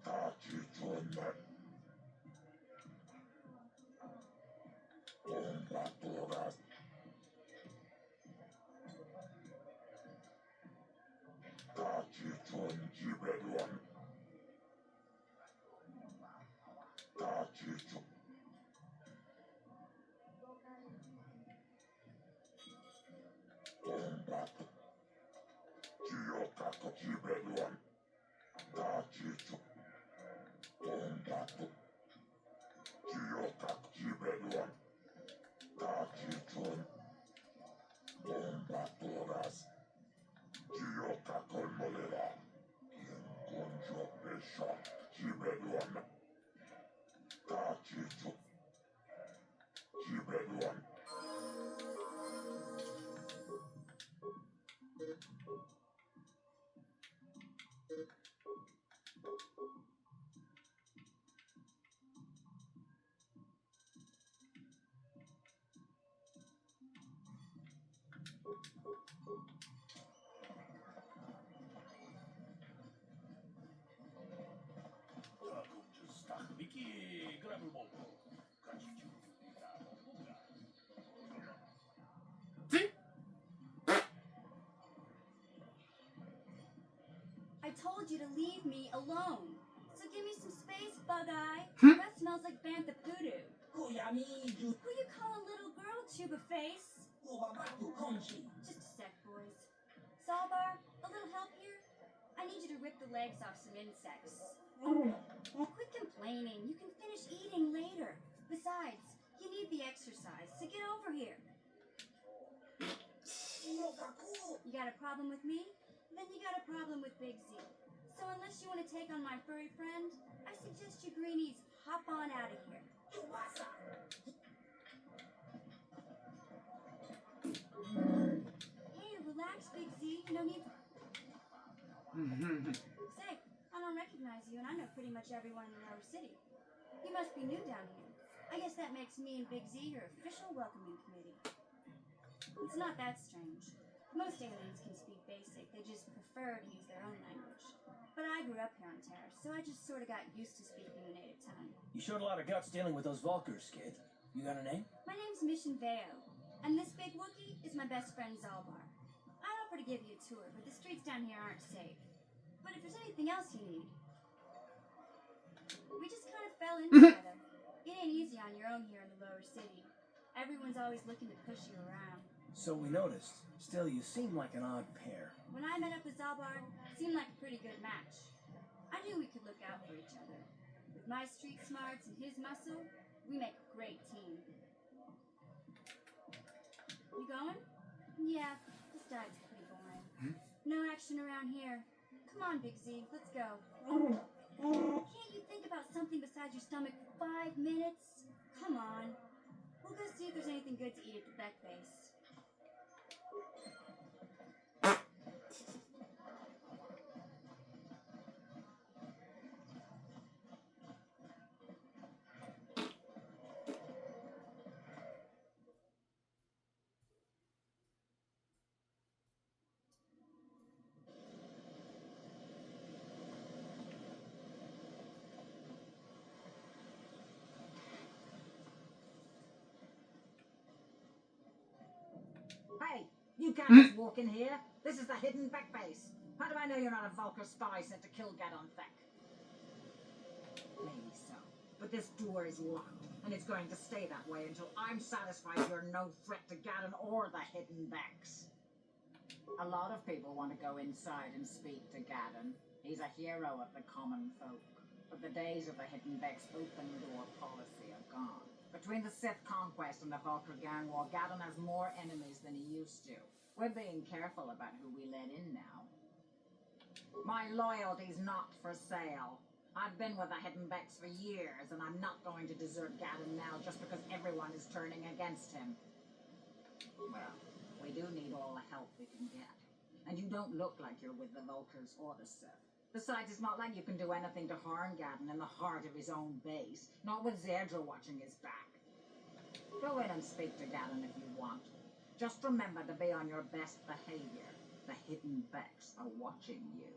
Speaker 3: I told you to leave me alone. So give me some space, Bug-Eye. That smells like Bantha Poodoo. Who you call a little girl, Chuba Face? Just a sec, boys. Zalbar, a little help here? I need you to rip the legs off some insects. Quit complaining. You can finish eating later. Besides, you need the exercise, so get over here. You got a problem with me? Then you got a problem with Big Z. So unless you want to take on my furry friend, I suggest you greenies hop on out of here. Hey, relax, Big Z. No need to... Say, I don't recognize you, and I know pretty much everyone in the Lower City. You must be new down here. I guess that makes me and Big Z your official welcoming committee. It's not that strange. Most aliens can speak basic, they just prefer to use their own language. But I grew up here on Terra, so I just sort of got used to speaking the native tongue.
Speaker 5: You showed a lot of guts dealing with those Vulkars, kid. You got a name?
Speaker 3: My name's Mission Veo, and this big Wookiee is my best friend Zalbar. I'd offer to give you a tour, but the streets down here aren't safe. But if there's anything else you need... We just kind of fell in together. It ain't easy on your own here in the Lower City. Everyone's always looking to push you around.
Speaker 5: So we noticed. Still, you seem like an odd pair.
Speaker 3: When I met up with Zalbar, it seemed like a pretty good match. I knew we could look out for each other. With my street smarts and his muscle, we make a great team. You going? Yeah, this diet's pretty boring. No action around here. Come on, Big Z, let's go. Can't you think about something besides your stomach for 5 minutes? Come on. We'll go see if there's anything good to eat at the Beck base.
Speaker 18: Hey, you can't just walk in here. This is the hidden Beck base. How do I know you're not a Vulkar spy sent to kill Gadon Thek? Maybe so. But this door is locked, and it's going to stay that way until I'm satisfied you're no threat to Gadon or the hidden Becks. A lot of people want to go inside and speak to Gadon. He's a hero of the common folk. But the days of the hidden Becks open door policy are gone. Between the Sith conquest and the Vulkar gang war, Gadon has more enemies than he used to. We're being careful about who we let in now. My loyalty's not for sale. I've been with the hidden Becks for years, and I'm not going to desert Gadon now just because everyone is turning against him. Well, we do need all the help we can get. And you don't look like you're with the Vulkars or the Sith. Besides, it's not like you can do anything to harm Gadon in the heart of his own base, not with Zedra watching his back. Go in and speak to Gadon if you want. Just remember to be on your best behavior. The hidden Becks are watching you.